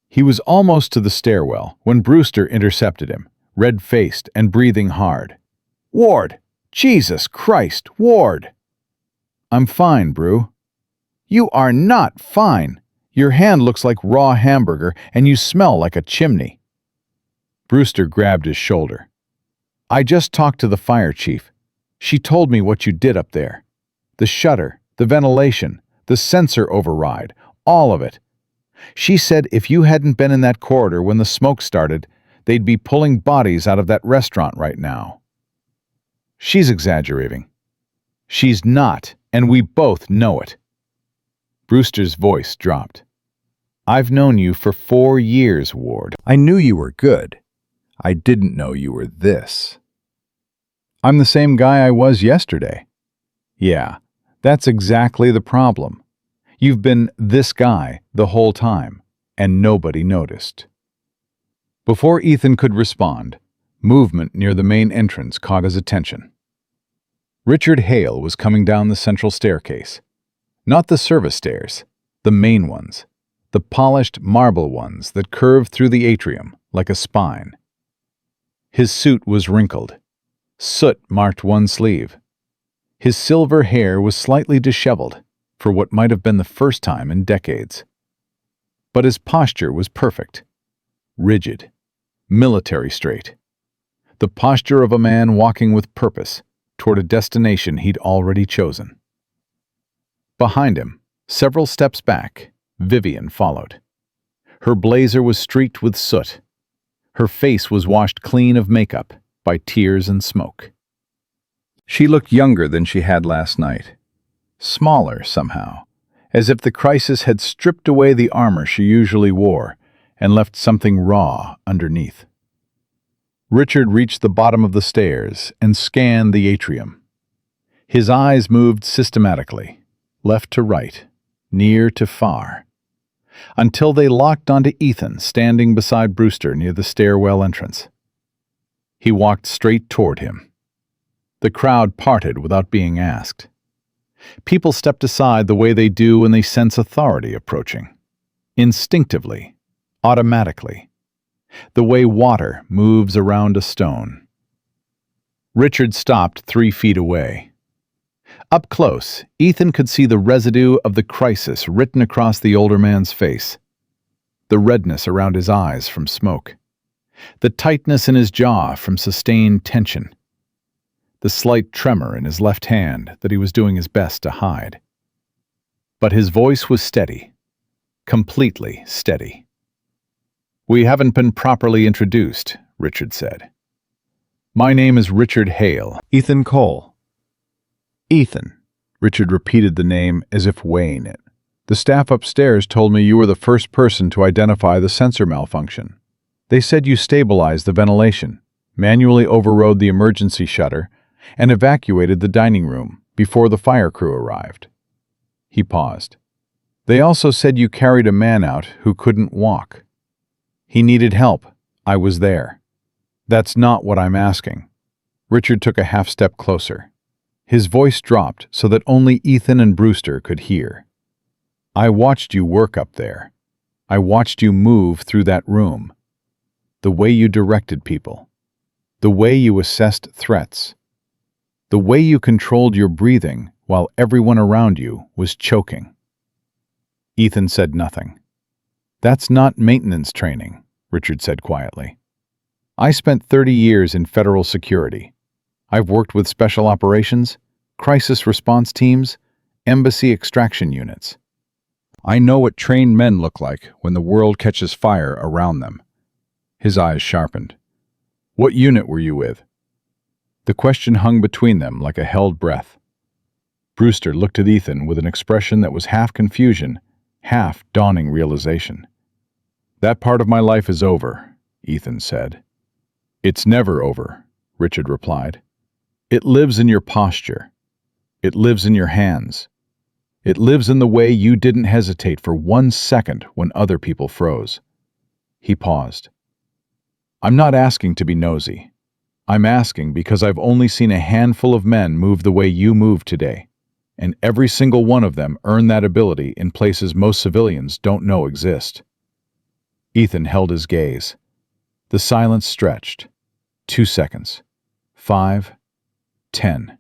He was almost to the stairwell when Brewster intercepted him, red-faced and breathing hard. "Ward! Jesus Christ, Ward!" "I'm fine, Brew." "You are not fine. Your hand looks like raw hamburger and you smell like a chimney." Brewster grabbed his shoulder. "I just talked to the fire chief. She told me what you did up there. The shutter, the ventilation, the sensor override, all of it. She said if you hadn't been in that corridor when the smoke started, they'd be pulling bodies out of that restaurant right now." "She's exaggerating." "She's not, and we both know it." Brewster's voice dropped. "I've known you for 4 years, Ward. I knew you were good. I didn't know you were this." "I'm the same guy I was yesterday." "Yeah, that's exactly the problem. You've been this guy the whole time, and nobody noticed." Before Ethan could respond, movement near the main entrance caught his attention. Richard Hale was coming down the central staircase. Not the service stairs, the main ones, the polished marble ones that curved through the atrium like a spine. His suit was wrinkled. Soot marked one sleeve. His silver hair was slightly disheveled, for what might have been the first time in decades. But his posture was perfect. Rigid. Military straight. The posture of a man walking with purpose toward a destination he'd already chosen. Behind him, several steps back, Vivian followed. Her blazer was streaked with soot. Her face was washed clean of makeup by tears and smoke. She looked younger than she had last night. Smaller, somehow, as if the crisis had stripped away the armor she usually wore and left something raw underneath. Richard reached the bottom of the stairs and scanned the atrium. His eyes moved systematically, left to right, near to far, until they locked onto Ethan standing beside Brewster near the stairwell entrance. He walked straight toward him. The crowd parted without being asked. People stepped aside the way they do when they sense authority approaching. Instinctively, automatically, the way water moves around a stone. Richard stopped 3 feet away. Up close, Ethan could see the residue of the crisis written across the older man's face. The redness around his eyes from smoke. The tightness in his jaw from sustained tension. The slight tremor in his left hand that he was doing his best to hide. But his voice was steady. Completely steady. "We haven't been properly introduced," Richard said. "My name is Richard Hale." Ethan Cole. "Ethan." Richard repeated the name as if weighing it. "The staff upstairs told me you were the first person to identify the sensor malfunction. They said you stabilized the ventilation, manually overrode the emergency shutter, and evacuated the dining room before the fire crew arrived." He paused. "They also said you carried a man out who couldn't walk. He needed help. I was there." "That's not what I'm asking." Richard took a half step closer. His voice dropped so that only Ethan and Brewster could hear. "I watched you work up there. I watched you move through that room. The way you directed people. The way you assessed threats. The way you controlled your breathing while everyone around you was choking." Ethan said nothing. "That's not maintenance training," Richard said quietly. "I spent 30 years in federal security. I've worked with special operations, crisis response teams, embassy extraction units. I know what trained men look like when the world catches fire around them." His eyes sharpened. "What unit were you with?" The question hung between them like a held breath. Brewster looked at Ethan with an expression that was half confusion, half dawning realization. "That part of my life is over," Ethan said. "It's never over," Richard replied. "It lives in your posture. It lives in your hands. It lives in the way you didn't hesitate for 1 second when other people froze." He paused. "I'm not asking to be nosy. I'm asking because I've only seen a handful of men move the way you moved today, and every single one of them earned that ability in places most civilians don't know exist." Ethan held his gaze. The silence stretched. 2 seconds. 5. 10.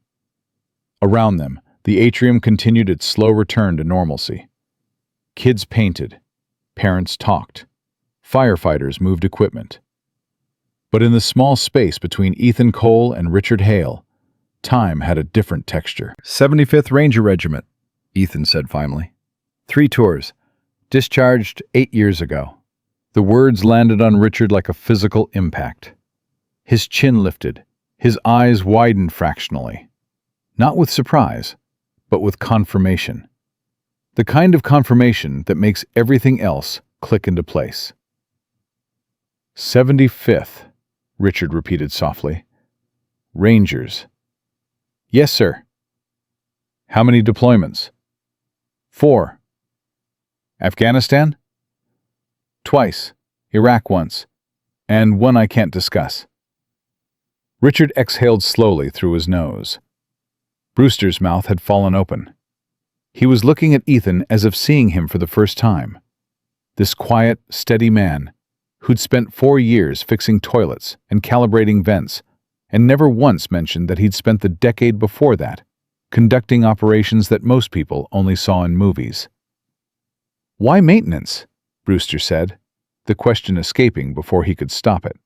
Around them, the atrium continued its slow return to normalcy. Kids painted. Parents talked. Firefighters moved equipment. But in the small space between Ethan Cole and Richard Hale, time had a different texture. 75th Ranger Regiment, Ethan said finally. 3 tours. Discharged 8 years ago. The words landed on Richard like a physical impact. His chin lifted, his eyes widened fractionally. Not with surprise, but with confirmation. The kind of confirmation that makes everything else click into place. 75th, Richard repeated softly. Rangers. Yes, sir. How many deployments? 4. Afghanistan? Twice. Iraq once. And one I can't discuss. Richard exhaled slowly through his nose. Brewster's mouth had fallen open. He was looking at Ethan as if seeing him for the first time. This quiet, steady man, who'd spent 4 years fixing toilets and calibrating vents, and never once mentioned that he'd spent the decade before that conducting operations that most people only saw in movies. "Why maintenance?" Brewster said, the question escaping before he could stop it.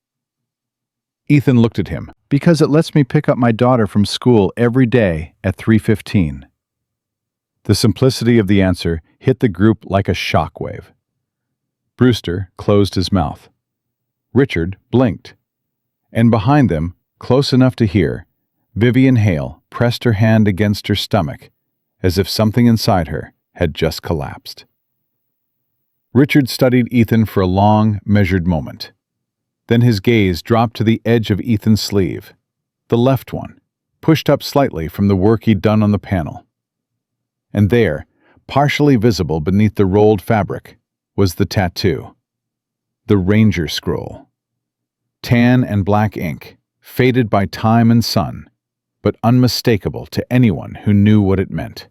Ethan looked at him. "Because it lets me pick up my daughter from school every day at 3:15. The simplicity of the answer hit the group like a shockwave. Brewster closed his mouth. Richard blinked. And behind them, close enough to hear, Vivian Hale pressed her hand against her stomach, as if something inside her had just collapsed. Richard studied Ethan for a long, measured moment. Then his gaze dropped to the edge of Ethan's sleeve, the left one, pushed up slightly from the work he'd done on the panel. And there, partially visible beneath the rolled fabric, was the tattoo. The Ranger Scroll. Tan and black ink, faded by time and sun, but unmistakable to anyone who knew what it meant.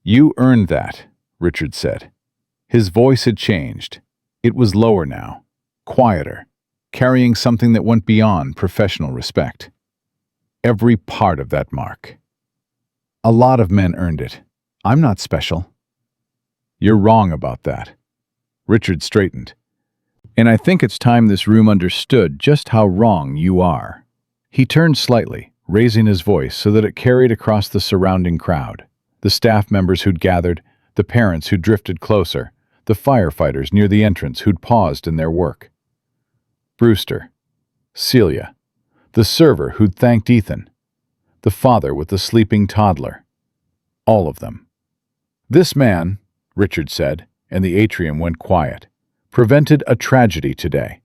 "You earned that," Richard said. His voice had changed. It was lower now, quieter, carrying something that went beyond professional respect. Every part of that mark. "A lot of men earned it. I'm not special." "You're wrong about that." Richard straightened. "And I think it's time this room understood just how wrong you are." He turned slightly, raising his voice so that it carried across the surrounding crowd. The staff members who'd gathered, the parents who drifted closer, the firefighters near the entrance who'd paused in their work. Brewster, Celia, the server who'd thanked Ethan, the father with the sleeping toddler. All of them. "This man," Richard said, and the atrium went quiet, "prevented a tragedy today.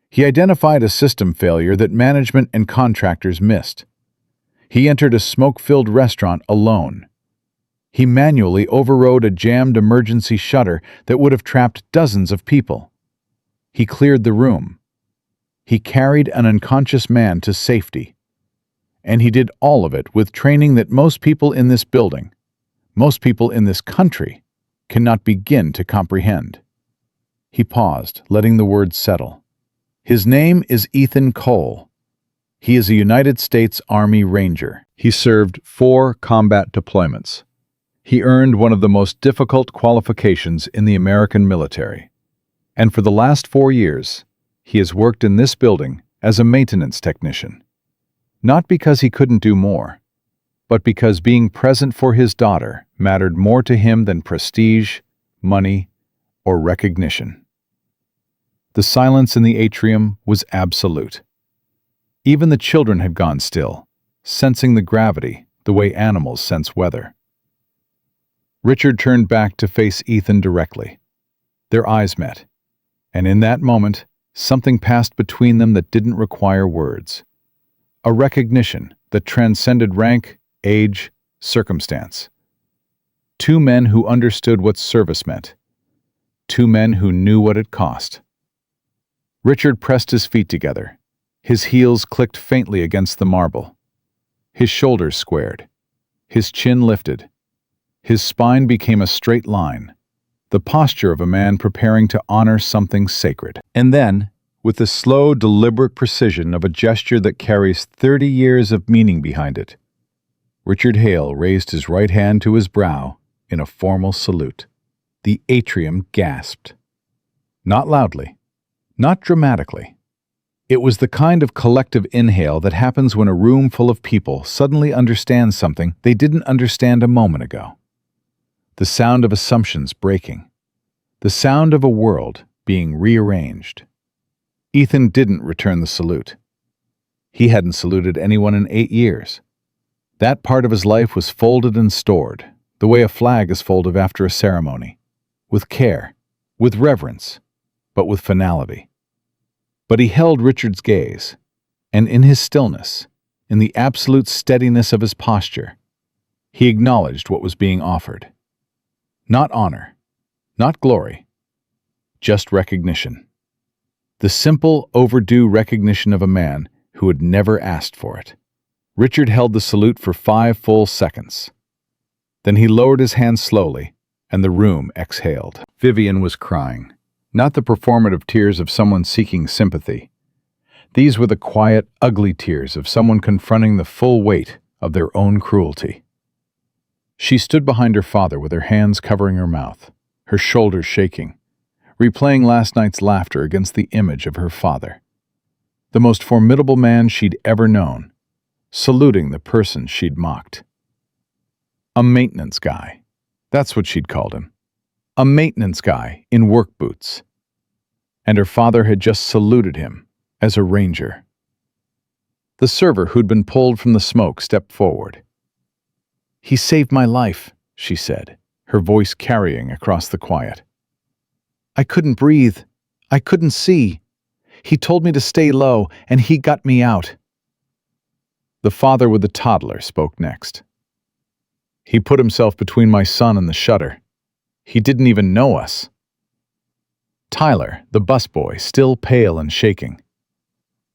He identified a system failure that management and contractors missed. He entered a smoke-filled restaurant alone. He manually overrode a jammed emergency shutter that would have trapped dozens of people. He cleared the room. He carried an unconscious man to safety. And he did all of it with training that most people in this building, most people in this country, cannot begin to comprehend." He paused, letting the words settle. "His name is Ethan Cole. He is a United States Army Ranger. He served 4 combat deployments. He earned one of the most difficult qualifications in the American military. And for the last 4 years, he has worked in this building as a maintenance technician. Not because he couldn't do more, but because being present for his daughter mattered more to him than prestige, money, or recognition." The silence in the atrium was absolute. Even the children had gone still, sensing the gravity the way animals sense weather. Richard turned back to face Ethan directly. Their eyes met, and in that moment, something passed between them that didn't require words. A recognition that transcended rank, age, circumstance. 2 men who understood what service meant. 2 men who knew what it cost. Richard pressed his feet together. His heels clicked faintly against the marble. His shoulders squared. His chin lifted. His spine became a straight line, the posture of a man preparing to honor something sacred. And then, with the slow, deliberate precision of a gesture that carries 30 years of meaning behind it, Richard Hale raised his right hand to his brow in a formal salute. The atrium gasped. Not loudly, not dramatically. It was the kind of collective inhale that happens when a room full of people suddenly understands something they didn't understand a moment ago. The sound of assumptions breaking. The sound of a world being rearranged. Ethan didn't return the salute. He hadn't saluted anyone in 8 years. That part of his life was folded and stored, the way a flag is folded after a ceremony, with care, with reverence, but with finality. But he held Richard's gaze, and in his stillness, in the absolute steadiness of his posture, he acknowledged what was being offered. Not honor, not glory, just recognition. The simple, overdue recognition of a man who had never asked for it. Richard held the salute for 5 full seconds. Then he lowered his hand slowly, and the room exhaled. Vivian was crying, not the performative tears of someone seeking sympathy. These were the quiet, ugly tears of someone confronting the full weight of their own cruelty. She stood behind her father with her hands covering her mouth, her shoulders shaking, replaying last night's laughter against the image of her father, the most formidable man she'd ever known, saluting the person she'd mocked. A maintenance guy. That's what she'd called him. A maintenance guy in work boots. And her father had just saluted him as a ranger. The server who'd been pulled from the smoke stepped forward. "He saved my life," she said, her voice carrying across the quiet. "I couldn't breathe. I couldn't see. He told me to stay low, and he got me out." The father with the toddler spoke next. "He put himself between my son and the shutter. He didn't even know us." Tyler, the busboy, still pale and shaking.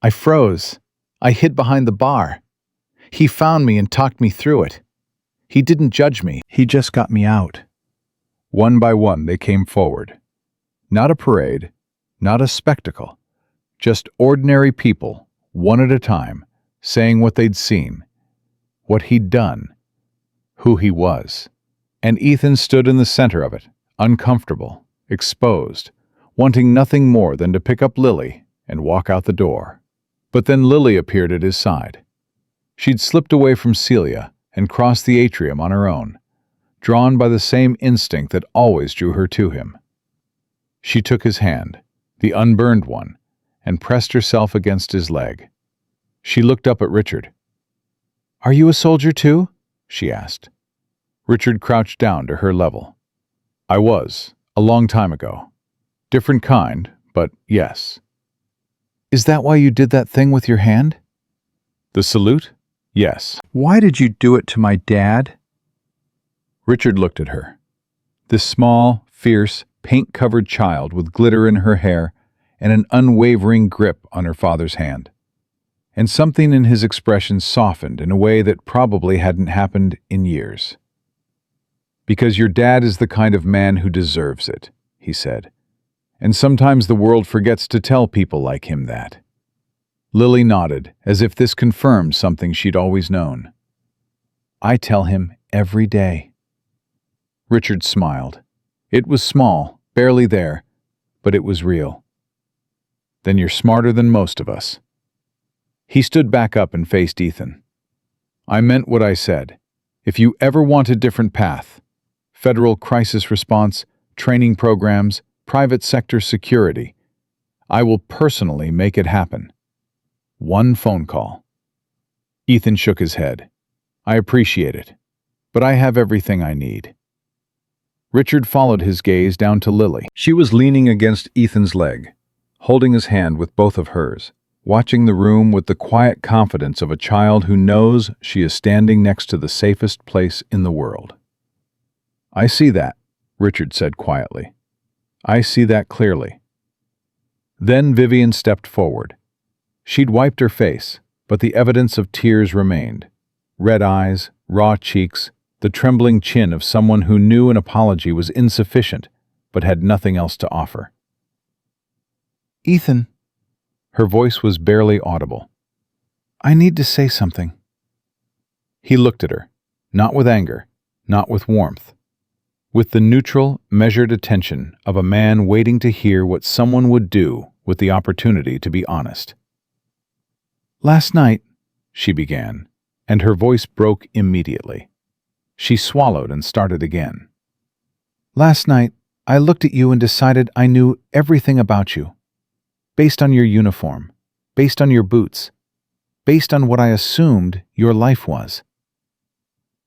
"I froze. I hid behind the bar. He found me and talked me through it. He didn't judge me. He just got me out." One by one they came forward. Not a parade, not a spectacle, just ordinary people, one at a time, saying what they'd seen, what he'd done, who he was. And Ethan stood in the center of it, uncomfortable, exposed, wanting nothing more than to pick up Lily and walk out the door. But then Lily appeared at his side. She'd slipped away from Celia and crossed the atrium on her own, drawn by the same instinct that always drew her to him. She took his hand, the unburned one, and pressed herself against his leg. She looked up at Richard. "Are you a soldier too?" she asked. Richard crouched down to her level. "I was, a long time ago. Different kind, but yes." "Is that why you did that thing with your hand?" "The salute? Yes." Why did you do it to my dad? Richard looked at her. This small, fierce, paint-covered child with glitter in her hair and an unwavering grip on her father's hand. And something in his expression softened in a way that probably hadn't happened in years. "Because your dad is the kind of man who deserves it," he said. "And sometimes the world forgets to tell people like him that." Lily nodded, as if this confirmed something she'd always known. "I tell him every day." Richard smiled. It was small, barely there, but it was real. "Then you're smarter than most of us." He stood back up and faced Ethan. "I meant what I said. If you ever want a different path, federal crisis response, training programs, private sector security, I will personally make it happen. One phone call." Ethan shook his head. "I appreciate it, but I have everything I need." Richard followed his gaze down to Lily. She was leaning against Ethan's leg, holding his hand with both of hers, watching the room with the quiet confidence of a child who knows she is standing next to the safest place in the world. "I see that," Richard said quietly. "I see that clearly." Then Vivian stepped forward. She'd wiped her face, but the evidence of tears remained. Red eyes, raw cheeks, the trembling chin of someone who knew an apology was insufficient, but had nothing else to offer. "Ethan," her voice was barely audible, "I need to say something." He looked at her, not with anger, not with warmth, with the neutral, measured attention of a man waiting to hear what someone would do with the opportunity to be honest. "Last night," she began, and her voice broke immediately. She swallowed and started again. "Last night, I looked at you and decided I knew everything about you, based on your uniform, based on your boots, based on what I assumed your life was."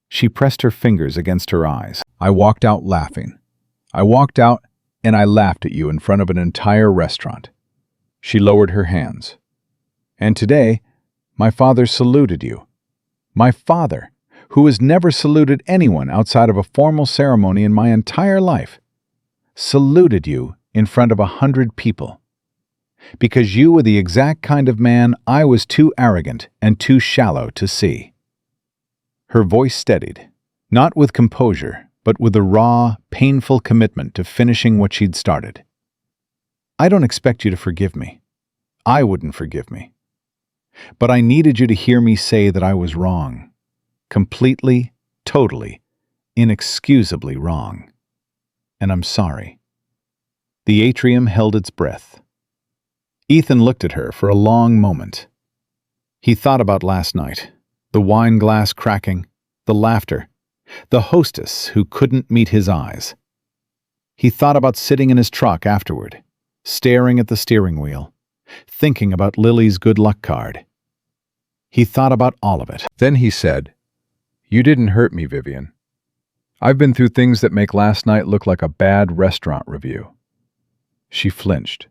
She pressed her fingers against her eyes. "I walked out laughing. I walked out and I laughed at you in front of an entire restaurant." She lowered her hands. "And today, my father saluted you. My father, who has never saluted anyone outside of a formal ceremony in my entire life, saluted you in front of 100 people. Because you were the exact kind of man I was too arrogant and too shallow to see." Her voice steadied, not with composure, but with a raw, painful commitment to finishing what she'd started. "I don't expect you to forgive me. I wouldn't forgive me. But I needed you to hear me say that I was wrong. Completely, totally, inexcusably wrong. And I'm sorry. The atrium held its breath. Ethan looked at her for a long moment. He thought about last night, the wine glass cracking, the laughter, the hostess who couldn't meet his eyes. He thought about sitting in his truck afterward, staring at the steering wheel, thinking about Lily's good luck card. He thought about all of it. Then he said, "You didn't hurt me, Vivian. I've been through things that make last night look like a bad restaurant review." She flinched.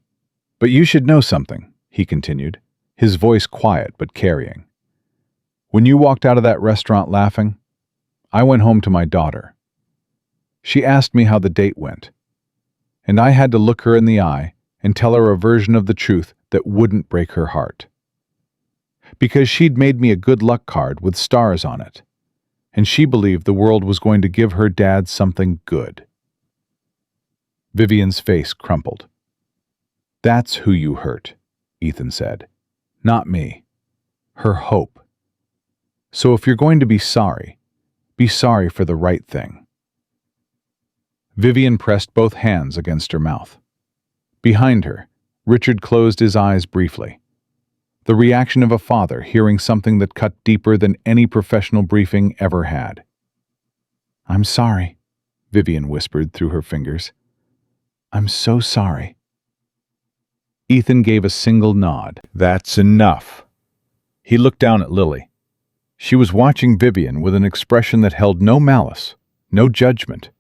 "But you should know something," he continued, his voice quiet but carrying. "When you walked out of that restaurant laughing, I went home to my daughter. She asked me how the date went, and I had to look her in the eye and tell her a version of the truth that wouldn't break her heart. Because she'd made me a good luck card with stars on it, and she believed the world was going to give her dad something good." Vivian's face crumpled. "That's who you hurt," Ethan said. "Not me. Her hope. So if you're going to be sorry for the right thing." Vivian pressed both hands against her mouth. Behind her, Richard closed his eyes briefly. The reaction of a father hearing something that cut deeper than any professional briefing ever had. "I'm sorry," Vivian whispered through her fingers. "I'm so sorry." Ethan gave a single nod. "That's enough." He looked down at Lily. She was watching Vivian with an expression that held no malice, no judgment,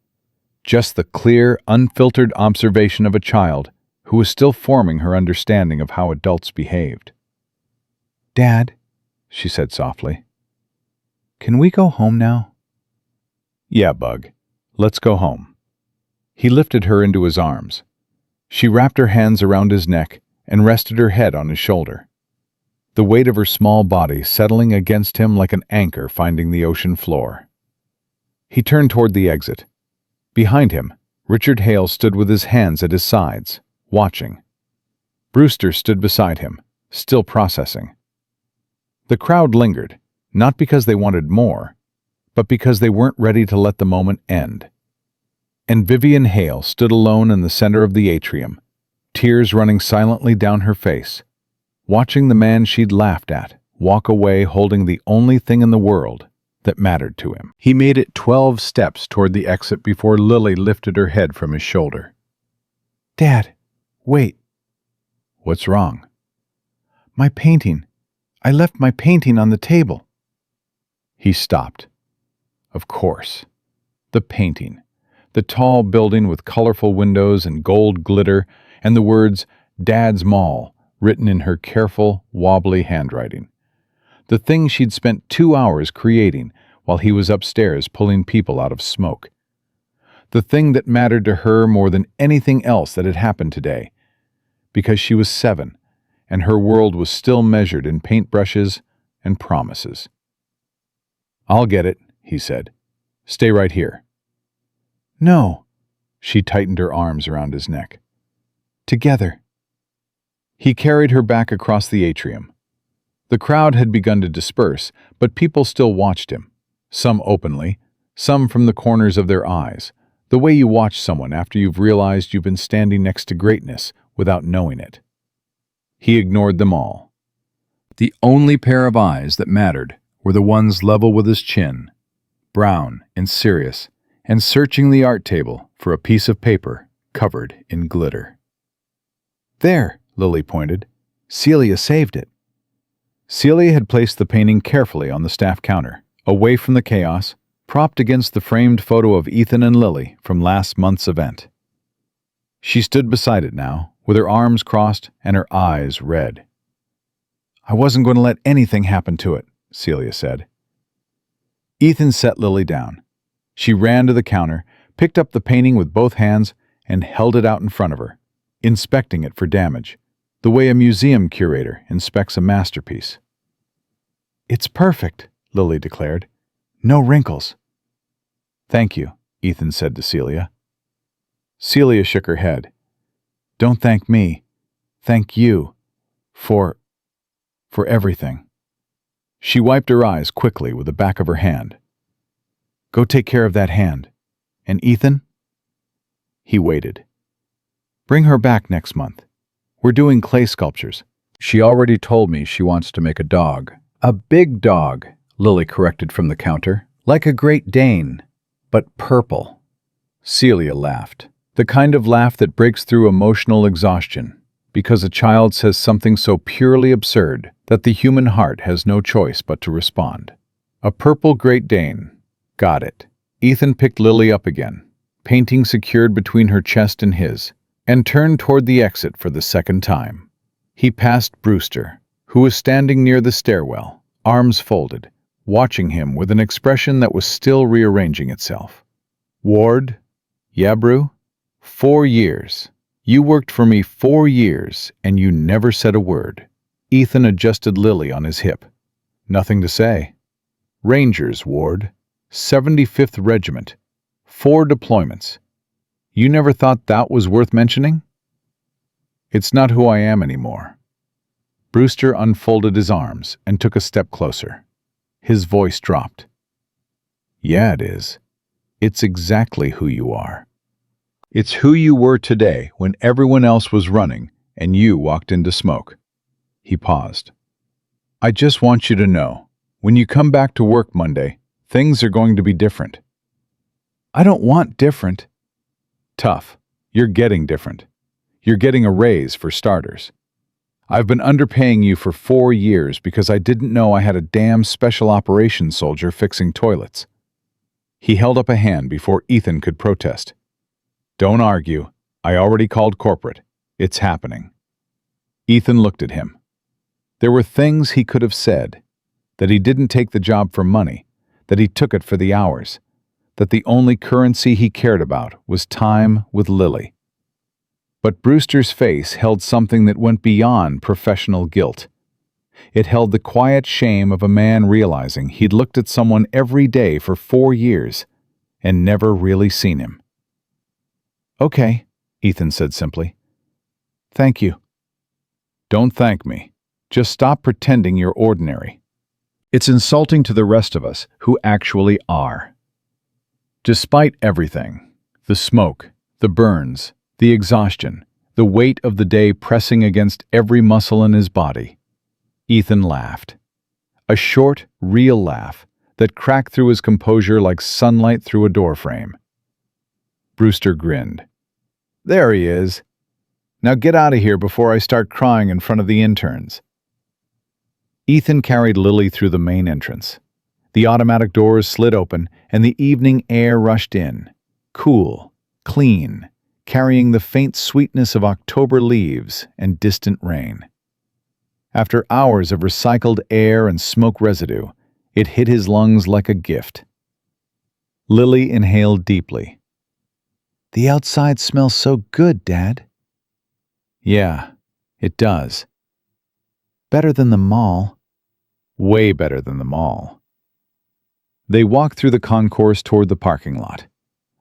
just the clear, unfiltered observation of a child who was still forming her understanding of how adults behaved. "Dad," she said softly, "can we go home now?" "Yeah, Bug. Let's go home." He lifted her into his arms. She wrapped her hands around his neck and rested her head on his shoulder, the weight of her small body settling against him like an anchor finding the ocean floor. He turned toward the exit. Behind him, Richard Hale stood with his hands at his sides, watching. Brewster stood beside him, still processing. The crowd lingered, not because they wanted more, but because they weren't ready to let the moment end. And Vivian Hale stood alone in the center of the atrium, tears running silently down her face, watching the man she'd laughed at walk away holding the only thing in the world that mattered to him. He made it 12 steps toward the exit before Lily lifted her head from his shoulder. "Dad, wait." "What's wrong?" "My painting. I left my painting on the table." He stopped. Of course. The painting. The tall building with colorful windows and gold glitter, and the words "Dad's Mall" written in her careful, wobbly handwriting. The thing she'd spent 2 hours creating while he was upstairs pulling people out of smoke. The thing that mattered to her more than anything else that had happened today, because she was 7, and her world was still measured in paintbrushes and promises. "I'll get it," he said. "Stay right here." "No." She tightened her arms around his neck. "Together." He carried her back across the atrium. The crowd had begun to disperse, but people still watched him, some openly, some from the corners of their eyes, the way you watch someone after you've realized you've been standing next to greatness without knowing it. He ignored them all. The only pair of eyes that mattered were the ones level with his chin, brown and serious, and searching the art table for a piece of paper covered in glitter. "There," Lily pointed. "Celia saved it." Celia had placed the painting carefully on the staff counter, away from the chaos, propped against the framed photo of Ethan and Lily from last month's event. She stood beside it now, with her arms crossed and her eyes red. "I wasn't going to let anything happen to it," Celia said. Ethan set Lily down. She ran to the counter, picked up the painting with both hands, and held it out in front of her, inspecting it for damage, the way a museum curator inspects a masterpiece. "It's perfect," Lily declared. "No wrinkles." "Thank you," Ethan said to Celia. Celia shook her head. "Don't thank me. Thank you. For everything." She wiped her eyes quickly with the back of her hand. Go take care of that hand. And Ethan? He waited. Bring her back next month. We're doing clay sculptures. She already told me she wants to make a dog. A big dog, Lily corrected from the counter. Like a Great Dane, but purple. Celia laughed. The kind of laugh that breaks through emotional exhaustion, because a child says something so purely absurd that the human heart has no choice but to respond. A purple Great Dane. Got it. Ethan picked Lily up again, painting secured between her chest and his, and turned toward the exit for the second time. He passed Brewster, who was standing near the stairwell, arms folded, watching him with an expression that was still rearranging itself. Ward? Yeah, Brew? 4 years. You worked for me 4 years, and you never said a word. Ethan adjusted Lily on his hip. Nothing to say. Rangers, Ward. 75th Regiment. 4 deployments. You never thought that was worth mentioning? It's not who I am anymore. Brewster unfolded his arms and took a step closer. His voice dropped. Yeah, it is. It's exactly who you are. It's who you were today when everyone else was running and you walked into smoke. He paused. I just want you to know, when you come back to work Monday, things are going to be different. I don't want different. Tough. You're getting different. You're getting a raise for starters. I've been underpaying you for 4 years because I didn't know I had a damn special operations soldier fixing toilets. He held up a hand before Ethan could protest. Don't argue. I already called corporate. It's happening. Ethan looked at him. There were things he could have said. That he didn't take the job for money. That he took it for the hours. That the only currency he cared about was time with Lily. But Brewster's face held something that went beyond professional guilt. It held the quiet shame of a man realizing he'd looked at someone every day for 4 years and never really seen him. Okay, Ethan said simply. Thank you. Don't thank me. Just stop pretending you're ordinary. It's insulting to the rest of us who actually are. Despite everything, the smoke, the burns, the exhaustion, the weight of the day pressing against every muscle in his body, Ethan laughed. A short, real laugh that cracked through his composure like sunlight through a doorframe. Brewster grinned. There he is. Now get out of here before I start crying in front of the interns. Ethan carried Lily through the main entrance. The automatic doors slid open and the evening air rushed in, cool, clean, carrying the faint sweetness of October leaves and distant rain. After hours of recycled air and smoke residue, it hit his lungs like a gift. Lily inhaled deeply. The outside smells so good, Dad. Yeah, it does. Better than the mall. Way better than the mall. They walked through the concourse toward the parking lot.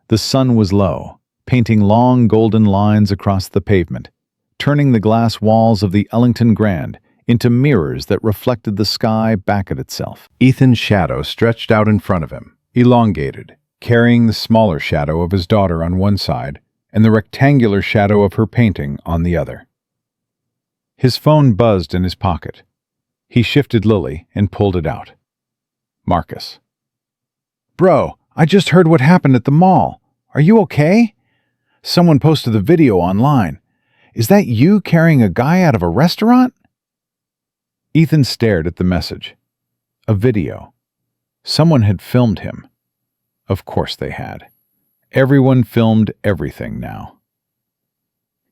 The sun was low, painting long golden lines across the pavement, turning the glass walls of the Ellington Grand into mirrors that reflected the sky back at itself. Ethan's shadow stretched out in front of him, elongated, carrying the smaller shadow of his daughter on one side and the rectangular shadow of her painting on the other. His phone buzzed in his pocket. He shifted Lily and pulled it out. Marcus. Bro, I just heard what happened at the mall. Are you okay? Someone posted the video online. Is that you carrying a guy out of a restaurant? Ethan stared at the message. A video. Someone had filmed him. Of course they had. Everyone filmed everything now.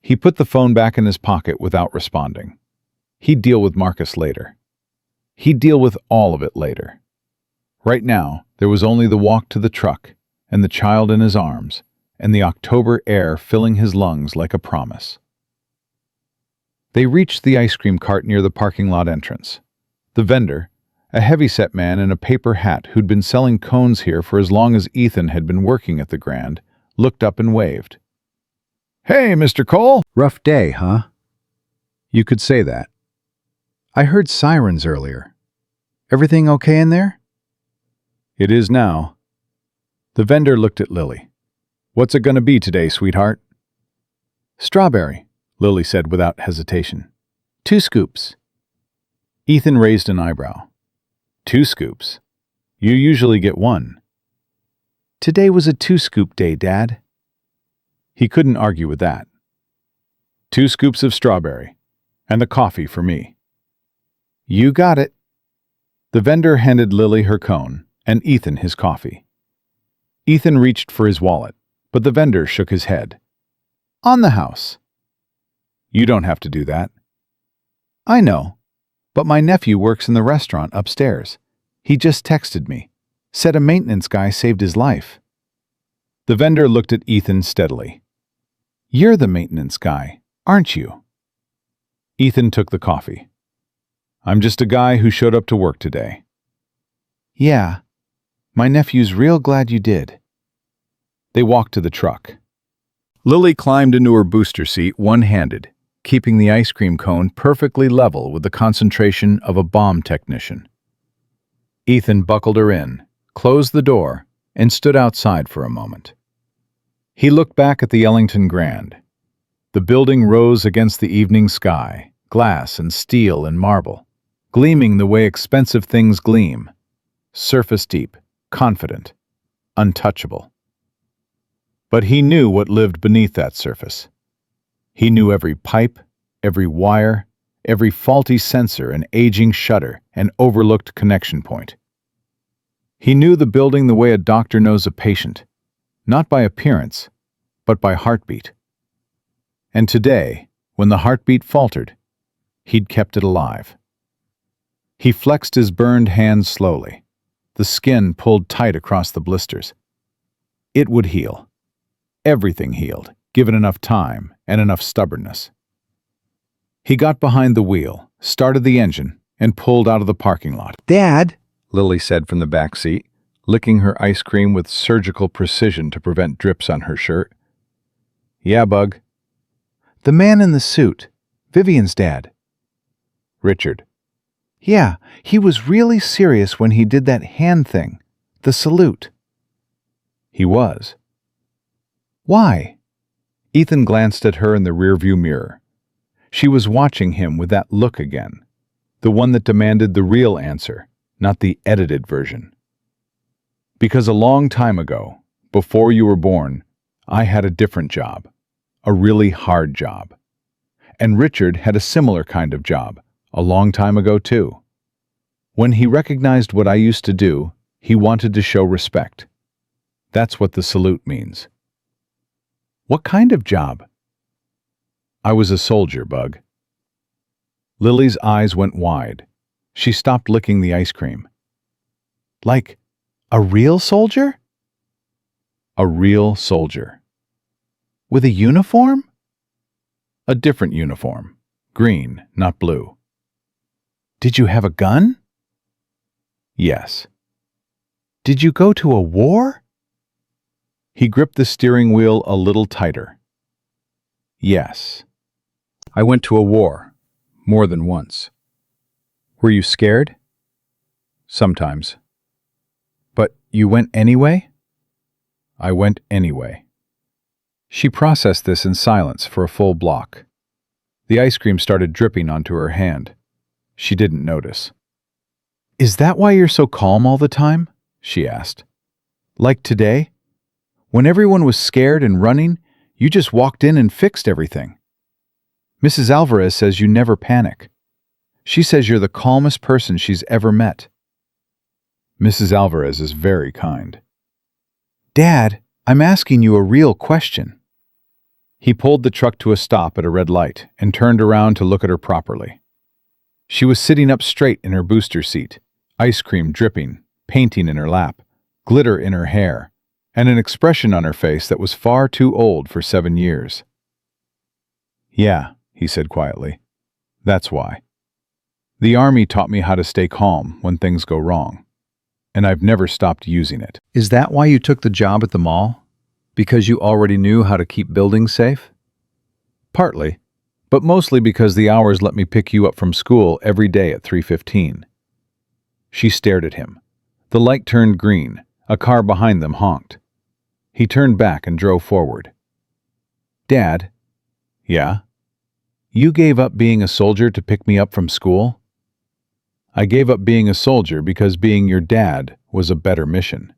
He put the phone back in his pocket without responding. He'd deal with Marcus later. He'd deal with all of it later. Right now, there was only the walk to the truck, and the child in his arms, and the October air filling his lungs like a promise. They reached the ice cream cart near the parking lot entrance. The vendor, a heavy-set man in a paper hat who'd been selling cones here for as long as Ethan had been working at the Grand, looked up and waved. Hey, Mr. Cole! Rough day, huh? You could say that. I heard sirens earlier. Everything okay in there? It is now. The vendor looked at Lily. What's it going to be today, sweetheart? Strawberry, Lily said without hesitation. 2 scoops. Ethan raised an eyebrow. 2 scoops? You usually get 1. Today was a 2-scoop day, Dad. He couldn't argue with that. 2 scoops of strawberry, and the coffee for me. You got it. The vendor handed Lily her cone and Ethan his coffee. Ethan reached for his wallet, but the vendor shook his head. On the house. You don't have to do that. I know, but my nephew works in the restaurant upstairs. He just texted me. Said a maintenance guy saved his life. The vendor looked at Ethan steadily. You're the maintenance guy, aren't you? Ethan took the coffee. I'm just a guy who showed up to work today. Yeah, my nephew's real glad you did. They walked to the truck. Lily climbed into her booster seat one-handed, keeping the ice cream cone perfectly level with the concentration of a bomb technician. Ethan buckled her in, closed the door, and stood outside for a moment. He looked back at the Ellington Grand. The building rose against the evening sky, glass and steel and marble, gleaming the way expensive things gleam, surface deep, confident, untouchable. But he knew what lived beneath that surface. He knew every pipe, every wire, every faulty sensor and aging shutter and overlooked connection point. He knew the building the way a doctor knows a patient, not by appearance, but by heartbeat. And today, when the heartbeat faltered, he'd kept it alive. He flexed his burned hand slowly. The skin pulled tight across the blisters. It would heal. Everything healed, given enough time and enough stubbornness. He got behind the wheel, started the engine, and pulled out of the parking lot. Dad, Lily said from the back seat, licking her ice cream with surgical precision to prevent drips on her shirt. Yeah, Bug. the man in the suit, Vivian's dad. Richard. Yeah, he was really serious when he did that hand thing, the salute. He was. Why? Ethan glanced at her in the rearview mirror. She was watching him with that look again, the one that demanded the real answer, not the edited version. Because a long time ago, before you were born, I had a different job, a really hard job. And Richard had a similar kind of job, a long time ago too. When he recognized what I used to do, he wanted to show respect. That's what the salute means. What kind of job? I was a soldier, Bug. Lily's eyes went wide. She stopped licking the ice cream. Like a real soldier? A real soldier. With a uniform? A different uniform. Green, not blue. Did you have a gun? Yes. Did you go to a war? He gripped the steering wheel a little tighter. Yes. I went to a war, more than once. Were you scared? Sometimes. But you went anyway? I went anyway. She processed this in silence for a full block. The ice cream started dripping onto her hand. She didn't notice. Is that why you're so calm all the time? She asked. Like today? When everyone was scared and running, you just walked in and fixed everything. Mrs. Alvarez says you never panic. She says you're the calmest person she's ever met. Mrs. Alvarez is very kind. Dad, I'm asking you a real question. He pulled the truck to a stop at a red light and turned around to look at her properly. She was sitting up straight in her booster seat, ice cream dripping, painting in her lap, glitter in her hair, and an expression on her face that was far too old for 7 years. Yeah, he said quietly. That's why. The Army taught me how to stay calm when things go wrong, and I've never stopped using it. Is that why you took the job at the mall? Because you already knew how to keep buildings safe? Partly, but mostly because the hours let me pick you up from school every day at 3:15. She stared at him. The light turned green. A car behind them honked. He turned back and drove forward. "Dad?" "Yeah?" "You gave up being a soldier to pick me up from school?" "I gave up being a soldier because being your dad was a better mission."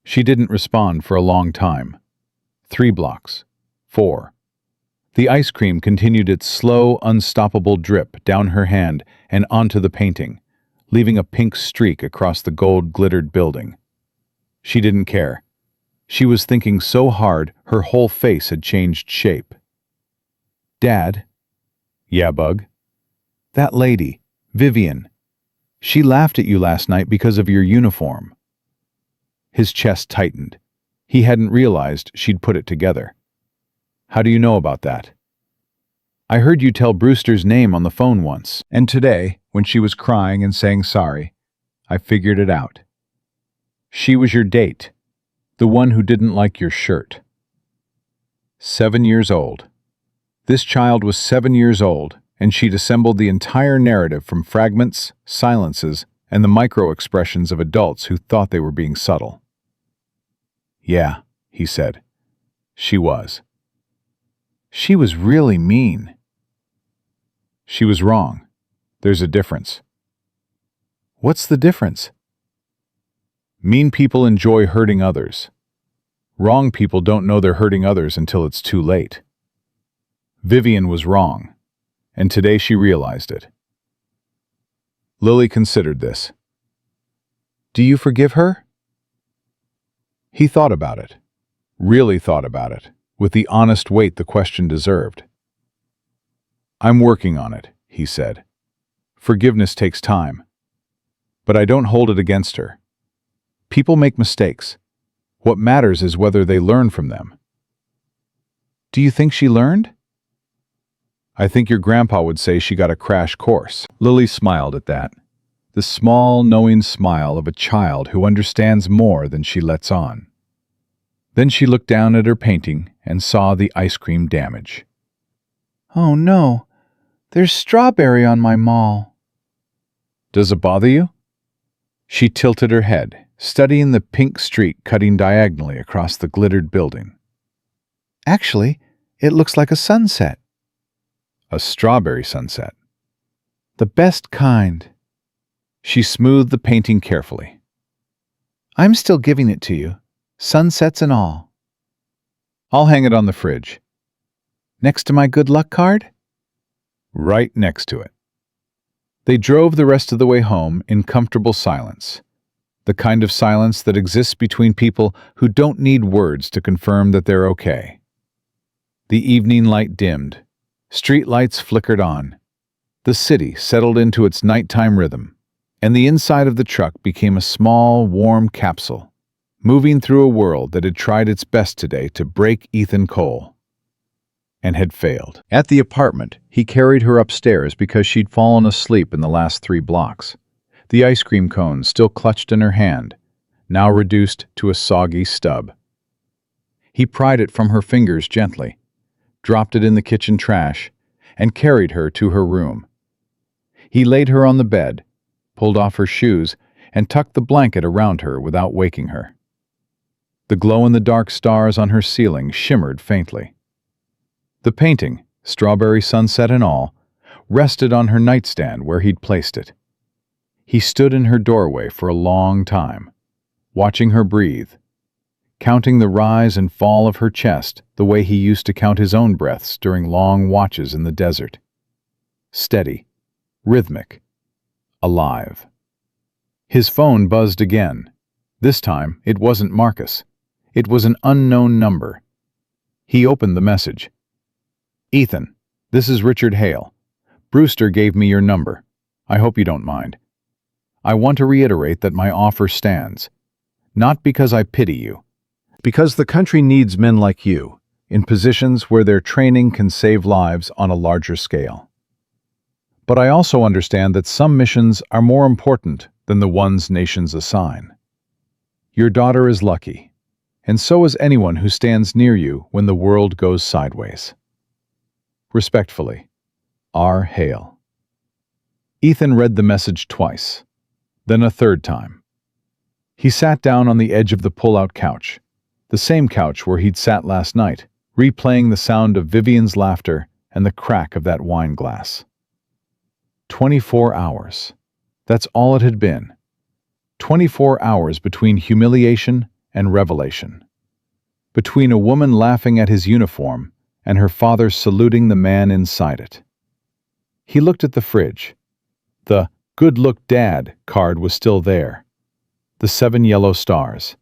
She didn't respond for a long time. 3 blocks. 4. The ice cream continued its slow, unstoppable drip down her hand and onto the painting, leaving a pink streak across the gold-glittered building. She didn't care. She was thinking so hard her whole face had changed shape. "Dad?" "Yeah, Bug?" "That lady, Vivian. She laughed at you last night because of your uniform." His chest tightened. He hadn't realized she'd put it together. "How do you know about that?" "I heard you tell Brewster's name on the phone once, and today, when she was crying and saying sorry, I figured it out. She was your date, the one who didn't like your shirt." 7 years old. This child was 7 years old, and she'd assembled the entire narrative from fragments, silences, and the micro-expressions of adults who thought they were being subtle. "Yeah," he said. "She was. She was really mean." "She was wrong. There's a difference." "What's the difference?" "Mean people enjoy hurting others. Wrong people don't know they're hurting others until it's too late. Vivian was wrong, and today she realized it." Lily considered this. "Do you forgive her?" He thought about it, really thought about it, with the honest weight the question deserved. "I'm working on it," he said. "Forgiveness takes time. But I don't hold it against her. People make mistakes. What matters is whether they learn from them." "Do you think she learned?" "I think your grandpa would say she got a crash course." Lily smiled at that, the small, knowing smile of a child who understands more than she lets on. Then she looked down at her painting and saw the ice cream damage. "Oh no, there's strawberry on my mall." "Does it bother you?" She tilted her head, studying the pink streak cutting diagonally across the glittered building. "Actually, it looks like a sunset." "A strawberry sunset." "The best kind." She smoothed the painting carefully. "I'm still giving it to you, sunsets and all." "I'll hang it on the fridge." "Next to my good luck card?" "Right next to it." They drove the rest of the way home in comfortable silence, the kind of silence that exists between people who don't need words to confirm that they're okay. The evening light dimmed. Street lights flickered on. The city settled into its nighttime rhythm, and the inside of the truck became a small, warm capsule, moving through a world that had tried its best today to break Ethan Cole, and had failed. At the apartment, he carried her upstairs because she'd fallen asleep in the last 3 blocks, the ice cream cone still clutched in her hand, now reduced to a soggy stub. He pried it from her fingers gently, dropped it in the kitchen trash, and carried her to her room. He laid her on the bed, pulled off her shoes, and tucked the blanket around her without waking her. The glow-in-the-dark stars on her ceiling shimmered faintly. The painting, strawberry sunset and all, rested on her nightstand where he'd placed it. He stood in her doorway for a long time, watching her breathe, counting the rise and fall of her chest the way he used to count his own breaths during long watches in the desert. Steady, rhythmic, alive. His phone buzzed again. This time, it wasn't Marcus. It was an unknown number. He opened the message. "Ethan, this is Richard Hale. Brewster gave me your number. I hope you don't mind. I want to reiterate that my offer stands. Not because I pity you. Because the country needs men like you, in positions where their training can save lives on a larger scale. But I also understand that some missions are more important than the ones nations assign. Your daughter is lucky, and so is anyone who stands near you when the world goes sideways. Respectfully, R. Hale." Ethan read the message twice. Then a third time. He sat down on the edge of the pull-out couch, the same couch where he'd sat last night, replaying the sound of Vivian's laughter and the crack of that wine glass. 24 hours. That's all it had been. 24 hours between humiliation and revelation. Between a woman laughing at his uniform and her father saluting the man inside it. He looked at the fridge. The "Good Look Dad" card was still there. The 7 yellow stars.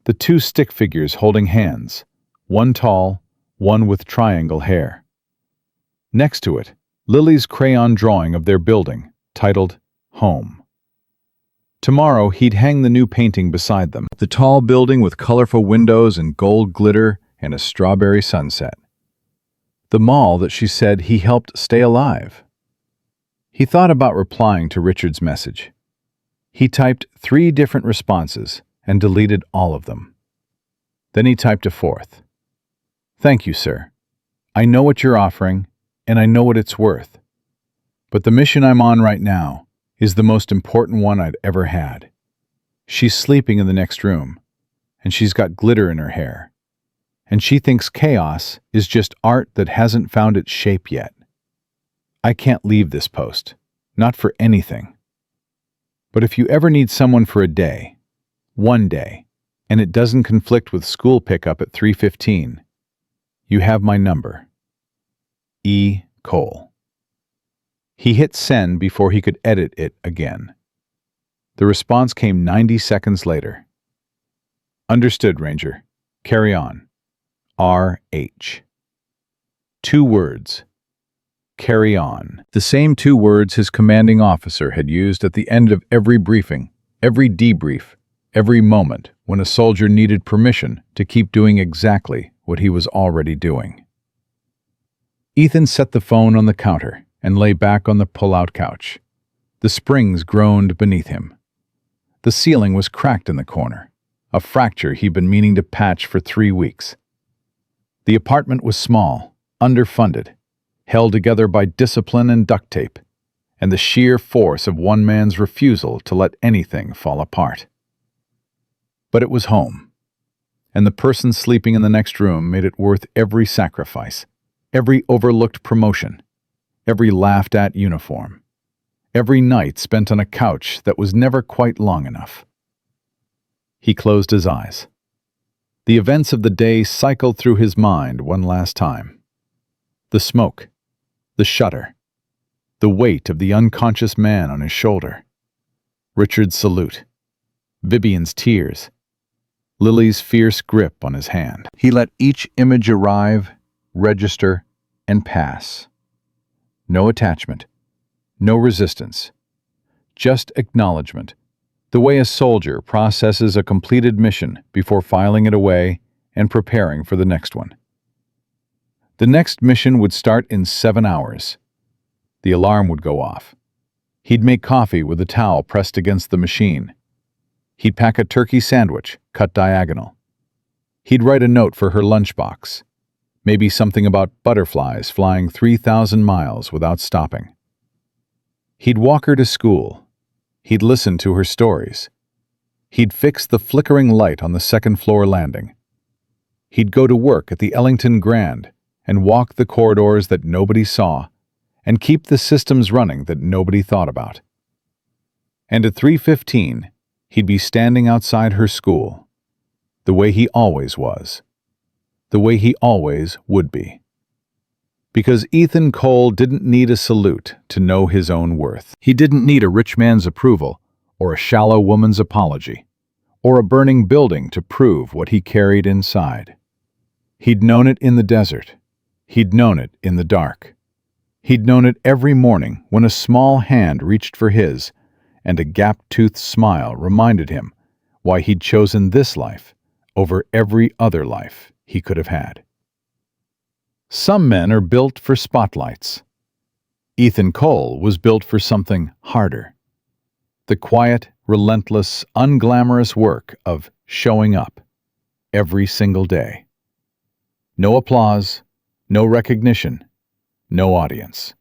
The 2 stick figures holding hands, one tall, one with triangle hair. Next to it, Lily's crayon drawing of their building, titled Home. Tomorrow he'd hang the new painting beside them, the tall building with colorful windows and gold glitter and a strawberry sunset. The mall that she said he helped stay alive. He thought about replying to Richard's message. He typed 3 different responses and deleted all of them. Then he typed a 4th. "Thank you, sir. I know what you're offering, and I know what it's worth. But the mission I'm on right now is the most important one I'd ever had. She's sleeping in the next room, and she's got glitter in her hair. And she thinks chaos is just art that hasn't found its shape yet. I can't leave this post, not for anything. But if you ever need someone for a day, one day, and it doesn't conflict with school pickup at 3:15, you have my number. E. Cole." He hit send before he could edit it again. The response came 90 seconds later. "Understood, Ranger. Carry on. R.H." 2 words. Carry on. The same 2 words his commanding officer had used at the end of every briefing, every debrief, every moment when a soldier needed permission to keep doing exactly what he was already doing. Ethan set the phone on the counter and lay back on the pull-out couch. The springs groaned beneath him. The ceiling was cracked in the corner, a fracture he'd been meaning to patch for 3 weeks. The apartment was small, underfunded, held together by discipline and duct tape, and the sheer force of one man's refusal to let anything fall apart. But it was home, and the person sleeping in the next room made it worth every sacrifice, every overlooked promotion, every laughed-at uniform, every night spent on a couch that was never quite long enough. He closed his eyes. The events of the day cycled through his mind one last time. The smoke, the shudder, the weight of the unconscious man on his shoulder, Richard's salute, Vivian's tears, Lily's fierce grip on his hand. He let each image arrive, register, and pass. No attachment, no resistance, just acknowledgement, the way a soldier processes a completed mission before filing it away and preparing for the next one. The next mission would start in 7 hours. The alarm would go off. He'd make coffee with a towel pressed against the machine. He'd pack a turkey sandwich, cut diagonal. He'd write a note for her lunchbox, maybe something about butterflies flying 3,000 miles without stopping. He'd walk her to school. He'd listen to her stories. He'd fix the flickering light on the second-floor landing. He'd go to work at the Ellington Grand and walk the corridors that nobody saw and keep the systems running that nobody thought about. And at 3:15, he'd be standing outside her school, the way he always was, the way he always would be. Because Ethan Cole didn't need a salute to know his own worth. He didn't need a rich man's approval, or a shallow woman's apology, or a burning building to prove what he carried inside. He'd known it in the desert. He'd known it in the dark. He'd known it every morning when a small hand reached for his, and a gap-toothed smile reminded him why he'd chosen this life over every other life he could have had. Some men are built for spotlights. Ethan Cole was built for something harder. The quiet, relentless, unglamorous work of showing up every single day. No applause, no recognition, no audience.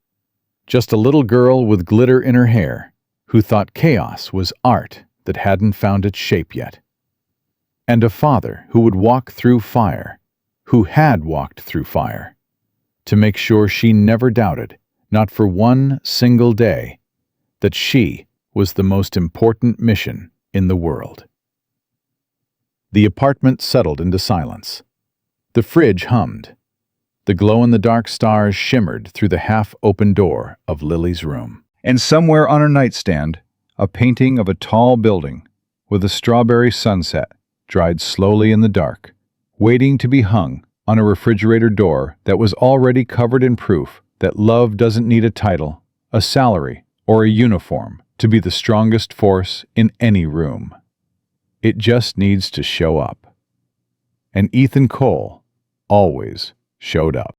Just a little girl with glitter in her hair who thought chaos was art that hadn't found its shape yet. And a father who would walk through fire, who had walked through fire, to make sure she never doubted, not for one single day, that she was the most important mission in the world. The apartment settled into silence. The fridge hummed. The glow-in-the-dark stars shimmered through the half-open door of Lily's room. And somewhere on her nightstand, a painting of a tall building with a strawberry sunset dried slowly in the dark, waiting to be hung on a refrigerator door that was already covered in proof that love doesn't need a title, a salary, or a uniform to be the strongest force in any room. It just needs to show up. And Ethan Cole always showed up.